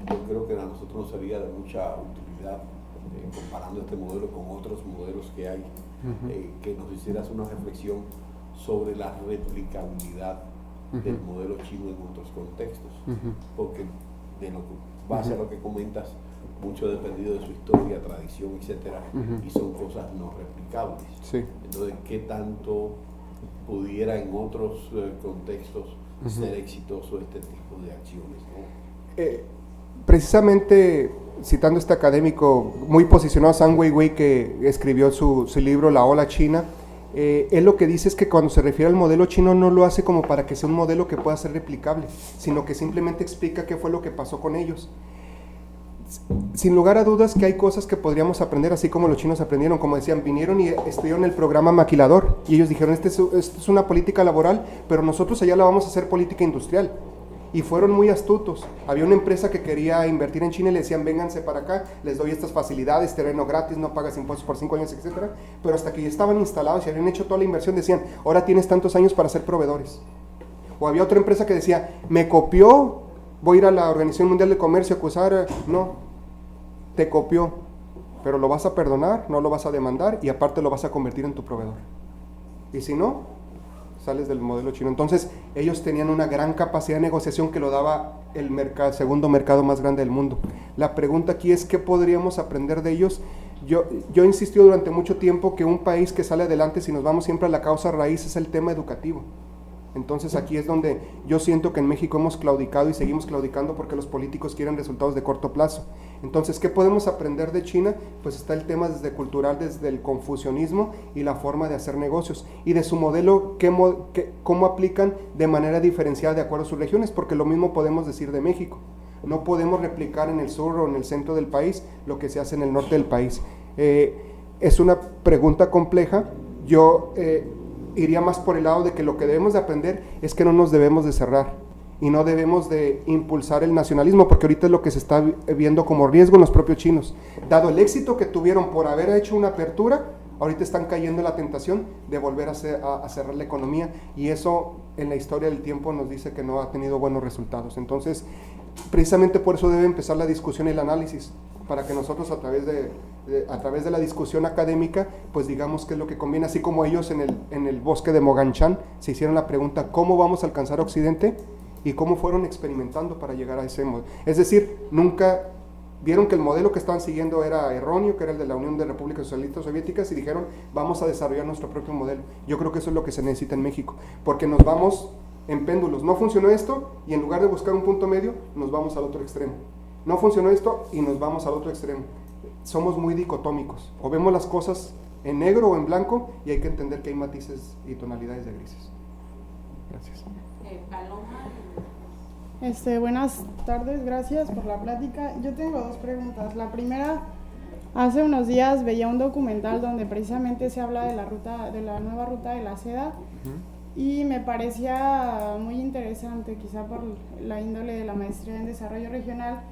yo creo que a nosotros nos sería de mucha utilidad, comparando este modelo con otros modelos que hay, que nos hicieras una reflexión sobre la replicabilidad del modelo chino en otros contextos, porque de lo que base a lo que comentas, mucho ha dependido de su historia, tradición, etcétera, y son cosas no replicables. Sí. Entonces, ¿qué tanto pudiera en otros contextos ser exitoso este tipo de acciones, ¿no? Precisamente citando a este académico muy posicionado, San Weiwei, que escribió su libro La Ola China, él lo que dice es que cuando se refiere al modelo chino no lo hace como para que sea un modelo que pueda ser replicable, sino que simplemente explica qué fue lo que pasó con ellos. Sin lugar a dudas que hay cosas que podríamos aprender, así como los chinos aprendieron, como decían, vinieron y estudiaron el programa maquilador, y ellos dijeron, esta es una política laboral, pero nosotros allá la vamos a hacer política industrial. Y fueron muy astutos. Había una empresa que quería invertir en China y le decían, vénganse para acá, les doy estas facilidades, terreno gratis, no pagas impuestos por 5 años, etcétera. Pero hasta que ya estaban instalados y habían hecho toda la inversión, decían, ahora tienes tantos años para ser proveedores. O había otra empresa que decía, me copió, voy a ir a la Organización Mundial de Comercio a acusar. No, te copió, pero lo vas a perdonar, no lo vas a demandar y aparte lo vas a convertir en tu proveedor. Y si no, sales del modelo chino. Entonces ellos tenían una gran capacidad de negociación que lo daba el segundo mercado más grande del mundo. La pregunta aquí es, ¿qué podríamos aprender de ellos? Yo he insistido durante mucho tiempo que un país que sale adelante, si nos vamos siempre a la causa raíz, es el tema educativo. Entonces aquí es donde yo siento que en México hemos claudicado y seguimos claudicando porque los políticos quieren resultados de corto plazo. Entonces, ¿qué podemos aprender de China? Pues está el tema desde cultural, desde el confucianismo y la forma de hacer negocios, y de su modelo, cómo aplican de manera diferenciada de acuerdo a sus regiones, porque lo mismo podemos decir de México. No podemos replicar en el sur o en el centro del país lo que se hace en el norte del país. es una pregunta compleja. Yo iría más por el lado de que lo que debemos de aprender es que no nos debemos de cerrar y no debemos de impulsar el nacionalismo, porque ahorita es lo que se está viendo como riesgo en los propios chinos. Dado el éxito que tuvieron por haber hecho una apertura, ahorita están cayendo en la tentación de volver a cerrar la economía, y eso en la historia del tiempo nos dice que no ha tenido buenos resultados. Entonces, precisamente por eso debe empezar la discusión y el análisis, para que nosotros a través de la discusión académica, pues digamos qué es lo que conviene, así como ellos en el bosque de Moganchan se hicieron la pregunta, ¿cómo vamos a alcanzar Occidente? Y cómo fueron experimentando para llegar a ese modelo. Es decir, nunca vieron que el modelo que estaban siguiendo era erróneo, que era el de la Unión de Repúblicas Socialistas Soviéticas, y dijeron, vamos a desarrollar nuestro propio modelo. Yo creo que eso es lo que se necesita en México, porque nos vamos en péndulos. No funcionó esto, y en lugar de buscar un punto medio, nos vamos al otro extremo. No funcionó esto, y nos vamos al otro extremo. Somos muy dicotómicos, o vemos las cosas en negro o en blanco, y hay que entender que hay matices y tonalidades de grises. Gracias. Buenas tardes, gracias por la plática. Yo tengo dos preguntas. La primera, hace unos días veía un documental donde precisamente se habla de la nueva ruta de la seda, y me parecía muy interesante, quizá por la índole de la maestría en desarrollo regional,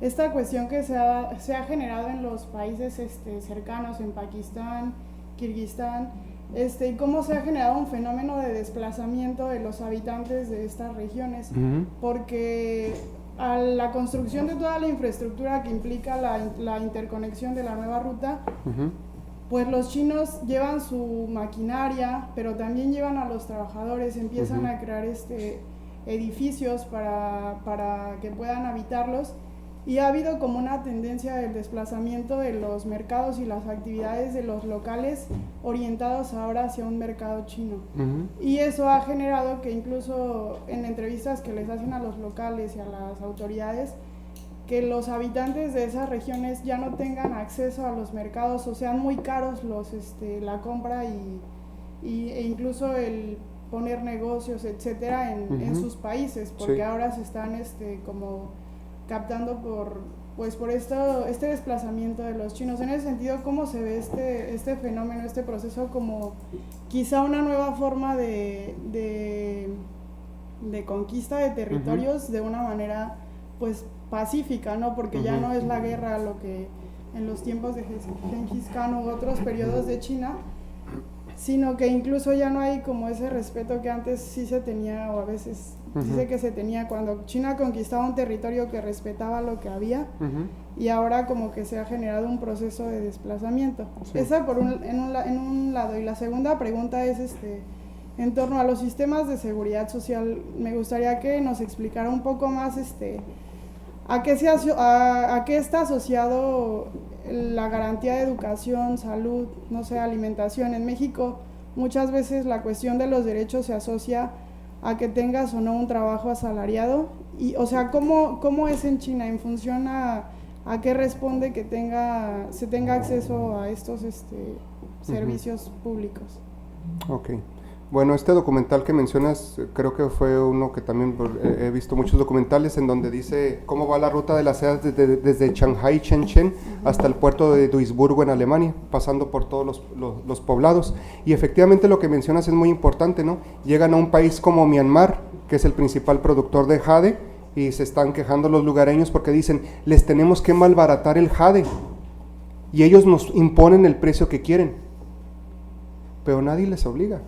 esta cuestión que se ha generado en los países cercanos, en Pakistán, Kirguistán, y cómo se ha generado un fenómeno de desplazamiento de los habitantes de estas regiones, porque a la construcción de toda la infraestructura que implica la interconexión de la nueva ruta, pues los chinos llevan su maquinaria, pero también llevan a los trabajadores, empiezan a crear edificios para que puedan habitarlos, y ha habido como una tendencia del desplazamiento de los mercados y las actividades de los locales orientados ahora hacia un mercado chino. Y eso ha generado que incluso en entrevistas que les hacen a los locales y a las autoridades, que los habitantes de esas regiones ya no tengan acceso a los mercados, o sean muy caros la compra e incluso el poner negocios, etcétera, en sus países, porque ahora se están como captando por este desplazamiento de los chinos. En ese sentido, ¿cómo se ve este fenómeno, este proceso, como quizá una nueva forma de conquista de territorios de una manera pues pacífica, ¿no? Porque ya no es la guerra lo que en los tiempos de Gengis Khan u otros periodos de China, sino que incluso ya no hay como ese respeto que antes sí se tenía, o a veces dice que se tenía cuando China conquistaba un territorio, que respetaba lo que había, y ahora como que se ha generado un proceso de desplazamiento. Esa en un lado. Y la segunda pregunta es en torno a los sistemas de seguridad social. Me gustaría que nos explicara un poco más a qué está asociado la garantía de educación, salud, no sé, alimentación. En México muchas veces la cuestión de los derechos se asocia a que tengas o no un trabajo asalariado, y o sea, ¿cómo es en China en función a qué responde que se tenga acceso a estos servicios públicos? Ok. Bueno, este documental que mencionas, creo que fue uno que también he visto muchos documentales en donde dice cómo va la ruta de la seda desde Shanghái, Shenzhen, hasta el puerto de Duisburgo en Alemania, pasando por todos los poblados. Y efectivamente lo que mencionas es muy importante, ¿no? Llegan a un país como Myanmar, que es el principal productor de jade, y se están quejando los lugareños porque dicen, les tenemos que malbaratar el jade, y ellos nos imponen el precio que quieren, pero nadie les obliga.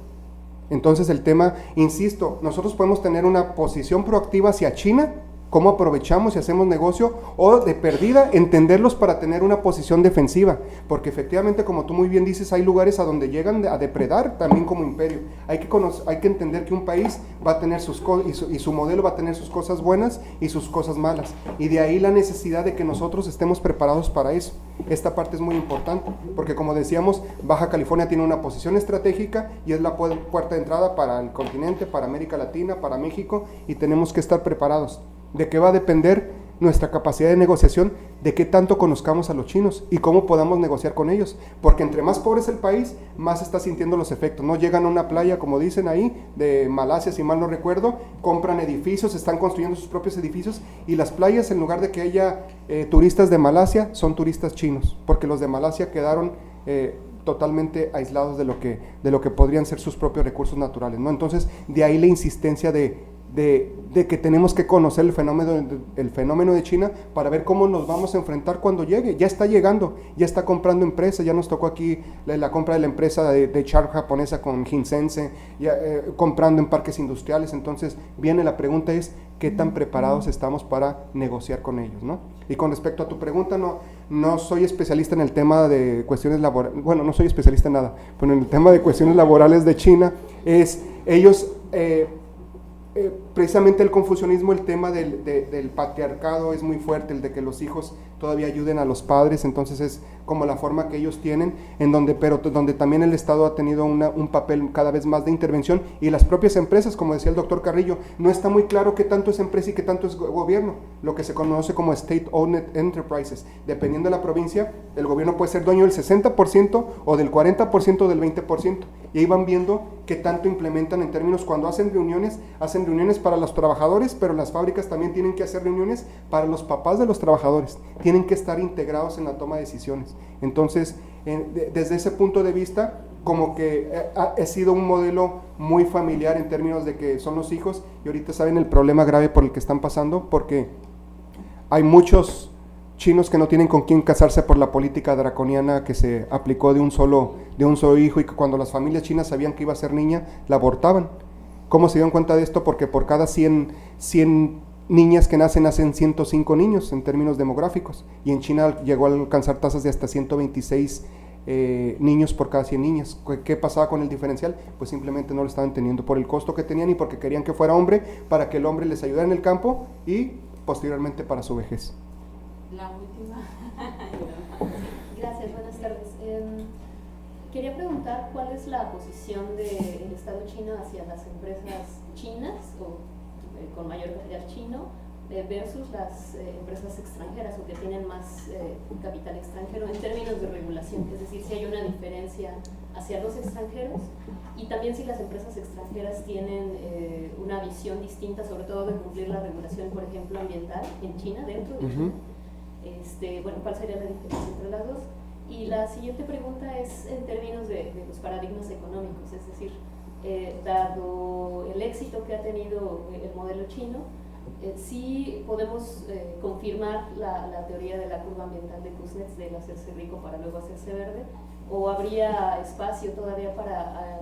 Entonces el tema, insisto, nosotros podemos tener una posición proactiva hacia China, cómo aprovechamos y hacemos negocio, o de perdida entenderlos para tener una posición defensiva, porque efectivamente, como tú muy bien dices, hay lugares a donde llegan a depredar también como imperio. Hay que entender que un país va a tener sus cosas, y su modelo va a tener sus cosas buenas y sus cosas malas, y de ahí la necesidad de que nosotros estemos preparados para eso. Esta parte es muy importante, porque como decíamos, Baja California tiene una posición estratégica y es la puerta de entrada para el continente, para América Latina, para México, y tenemos que estar preparados. ¿De qué va a depender nuestra capacidad de negociación? De qué tanto conozcamos a los chinos y cómo podamos negociar con ellos, porque entre más pobre es el país, más está sintiendo los efectos. No llegan a una playa, como dicen ahí, de Malasia, si mal no recuerdo, compran edificios, están construyendo sus propios edificios, y las playas, en lugar de que haya turistas de Malasia, son turistas chinos, porque los de Malasia quedaron totalmente aislados de lo que podrían ser sus propios recursos naturales, ¿no? Entonces, de ahí la insistencia de que tenemos que conocer el fenómeno de China para ver cómo nos vamos a enfrentar cuando llegue. Ya está llegando, ya está comprando empresas, ya nos tocó aquí la compra de la empresa de Sharp japonesa con Hinsense, comprando en parques industriales. Entonces viene la pregunta es, ¿qué tan preparados estamos para negociar con ellos, ¿no? Y con respecto a tu pregunta, no soy especialista en el tema de cuestiones laborales, bueno, no soy especialista en nada, pero en el tema de cuestiones laborales de China, ellos... precisamente el confucianismo, el tema del patriarcado es muy fuerte, el de que los hijos todavía ayuden a los padres, entonces es como la forma que ellos tienen, pero donde también el Estado ha tenido un papel cada vez más de intervención, y las propias empresas, como decía el doctor Carrillo, no está muy claro qué tanto es empresa y qué tanto es gobierno, lo que se conoce como State-Owned Enterprises. Dependiendo de la provincia, el gobierno puede ser dueño del 60% o del 40% o del 20%, y ahí van viendo qué tanto implementan en términos, cuando hacen reuniones para los trabajadores, pero las fábricas también tienen que hacer reuniones para los papás de los trabajadores, tienen que estar integrados en la toma de decisiones. Entonces, desde ese punto de vista, como que ha sido un modelo muy familiar en términos de que son los hijos, y ahorita saben el problema grave por el que están pasando, porque hay muchos chinos que no tienen con quién casarse por la política draconiana que se aplicó de un solo hijo, y que cuando las familias chinas sabían que iba a ser niña, la abortaban. ¿Cómo se dieron cuenta de esto? Porque por cada 100 niñas que nacen 105 niños en términos demográficos, y en China llegó a alcanzar tasas de hasta 126 niños por cada 100 niñas. ¿Qué pasaba con el diferencial? Pues simplemente no lo estaban teniendo por el costo que tenían y porque querían que fuera hombre, para que el hombre les ayudara en el campo y posteriormente para su vejez. La última. Gracias, buenas tardes. Quería preguntar cuál es la posición del Estado chino hacia las empresas chinas o con mayor capital chino versus las empresas extranjeras o que tienen más capital extranjero en términos de regulación, es decir, si hay una diferencia hacia los extranjeros, y también si las empresas extranjeras tienen una visión distinta, sobre todo de cumplir la regulación, por ejemplo, ambiental en China, dentro de China. Bueno, ¿cuál sería la diferencia entre las dos? Y la siguiente pregunta es en términos de los paradigmas económicos, es decir, dado el éxito que ha tenido el modelo chino, sí podemos confirmar la teoría de la curva ambiental de Kuznets, del hacerse rico para luego hacerse verde, o habría espacio todavía para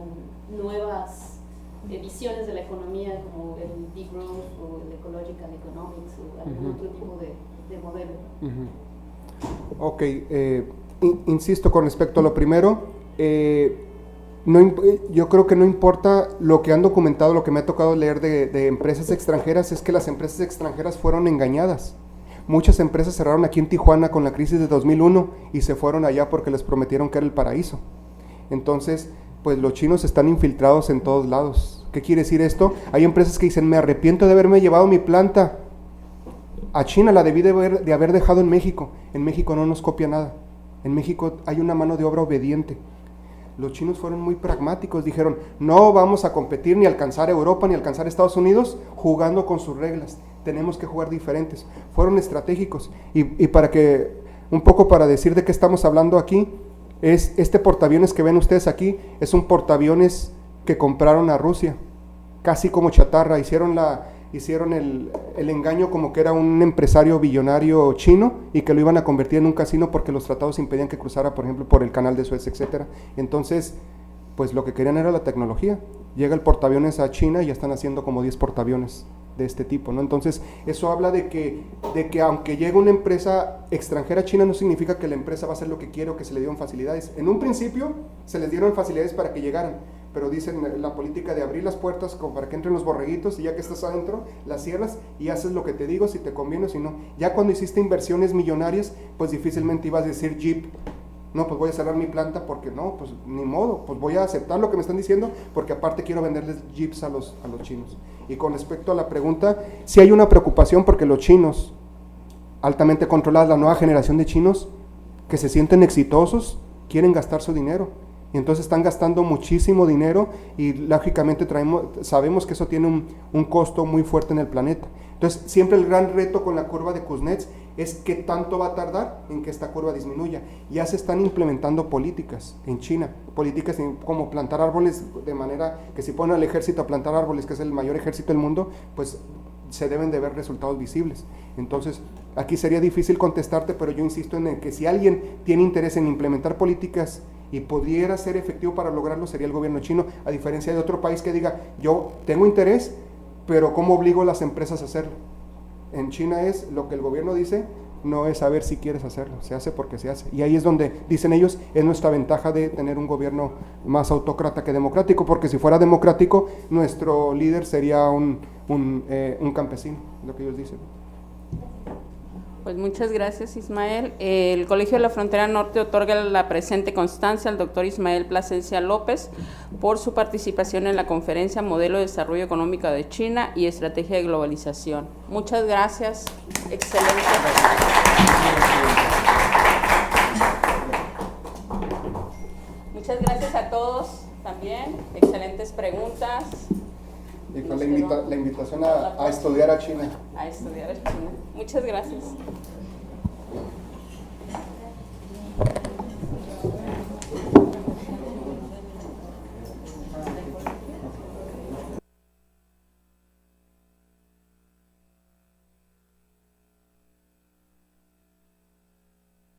nuevas visiones de la economía como el degrowth o el ecological economics o algún otro tipo de modelo. Ok, insisto con respecto a lo primero, yo creo que no importa lo que han documentado, lo que me ha tocado leer de empresas extranjeras, es que las empresas extranjeras fueron engañadas. Muchas empresas cerraron aquí en Tijuana con la crisis de 2001 y se fueron allá porque les prometieron que era el paraíso. Entonces, pues los chinos están infiltrados en todos lados. ¿Qué quiere decir esto? Hay empresas que dicen, me arrepiento de haberme llevado mi planta a China, la debí de haber dejado en México. En México no nos copia nada. En México hay una mano de obra obediente. Los chinos fueron muy pragmáticos, dijeron, no vamos a competir ni alcanzar Europa ni alcanzar Estados Unidos jugando con sus reglas, tenemos que jugar diferentes. Fueron estratégicos. Y para que, un poco para decir de qué estamos hablando aquí, es este portaaviones que ven ustedes aquí, es un portaaviones que compraron a Rusia, casi como chatarra, hicieron el engaño como que era un empresario billonario chino y que lo iban a convertir en un casino porque los tratados impedían que cruzara, por ejemplo, por el canal de Suez, etcétera. Entonces, pues lo que querían era la tecnología. Llega el portaaviones a China y ya están haciendo como 10 portaaviones de este tipo, ¿no? Entonces, eso habla de que aunque llegue una empresa extranjera a China, no significa que la empresa va a hacer lo que quiere o que se le dieron facilidades. En un principio, se les dieron facilidades para que llegaran, pero dicen la política de abrir las puertas como para que entren los borreguitos, y ya que estás adentro, las cierras y haces lo que te digo, si te conviene o si no. Ya cuando hiciste inversiones millonarias, pues difícilmente ibas a decir Jeep, no, pues voy a cerrar mi planta porque no, pues ni modo, pues voy a aceptar lo que me están diciendo porque aparte quiero venderles Jeeps a los chinos. Y con respecto a la pregunta, sí hay una preocupación porque los chinos, altamente controlados, la nueva generación de chinos que se sienten exitosos, quieren gastar su dinero. Y entonces están gastando muchísimo dinero y lógicamente sabemos que eso tiene un costo muy fuerte en el planeta. Entonces siempre el gran reto con la curva de Kuznets es qué tanto va a tardar en que esta curva disminuya. Ya se están implementando políticas en China, políticas como plantar árboles, de manera que si ponen al ejército a plantar árboles, que es el mayor ejército del mundo, pues se deben de ver resultados visibles. Entonces, aquí sería difícil contestarte, pero yo insisto en que si alguien tiene interés en implementar políticas y pudiera ser efectivo para lograrlo, sería el gobierno chino, a diferencia de otro país que diga, yo tengo interés, pero ¿cómo obligo a las empresas a hacerlo? En China es lo que el gobierno dice, no es saber si quieres hacerlo, se hace porque se hace. Y ahí es donde, dicen ellos, es nuestra ventaja de tener un gobierno más autócrata que democrático, porque si fuera democrático, nuestro líder sería un campesino, lo que ellos dicen. Pues muchas gracias, Ismael. El Colegio de la Frontera Norte otorga la presente constancia al doctor Ismael Plasencia López por su participación en la conferencia Modelo de Desarrollo Económico de China y Estrategia de Globalización. Muchas gracias. Excelente. Muchas gracias a todos también. Excelentes preguntas. Y con la invitación a estudiar a China. A estudiar a China. Muchas gracias.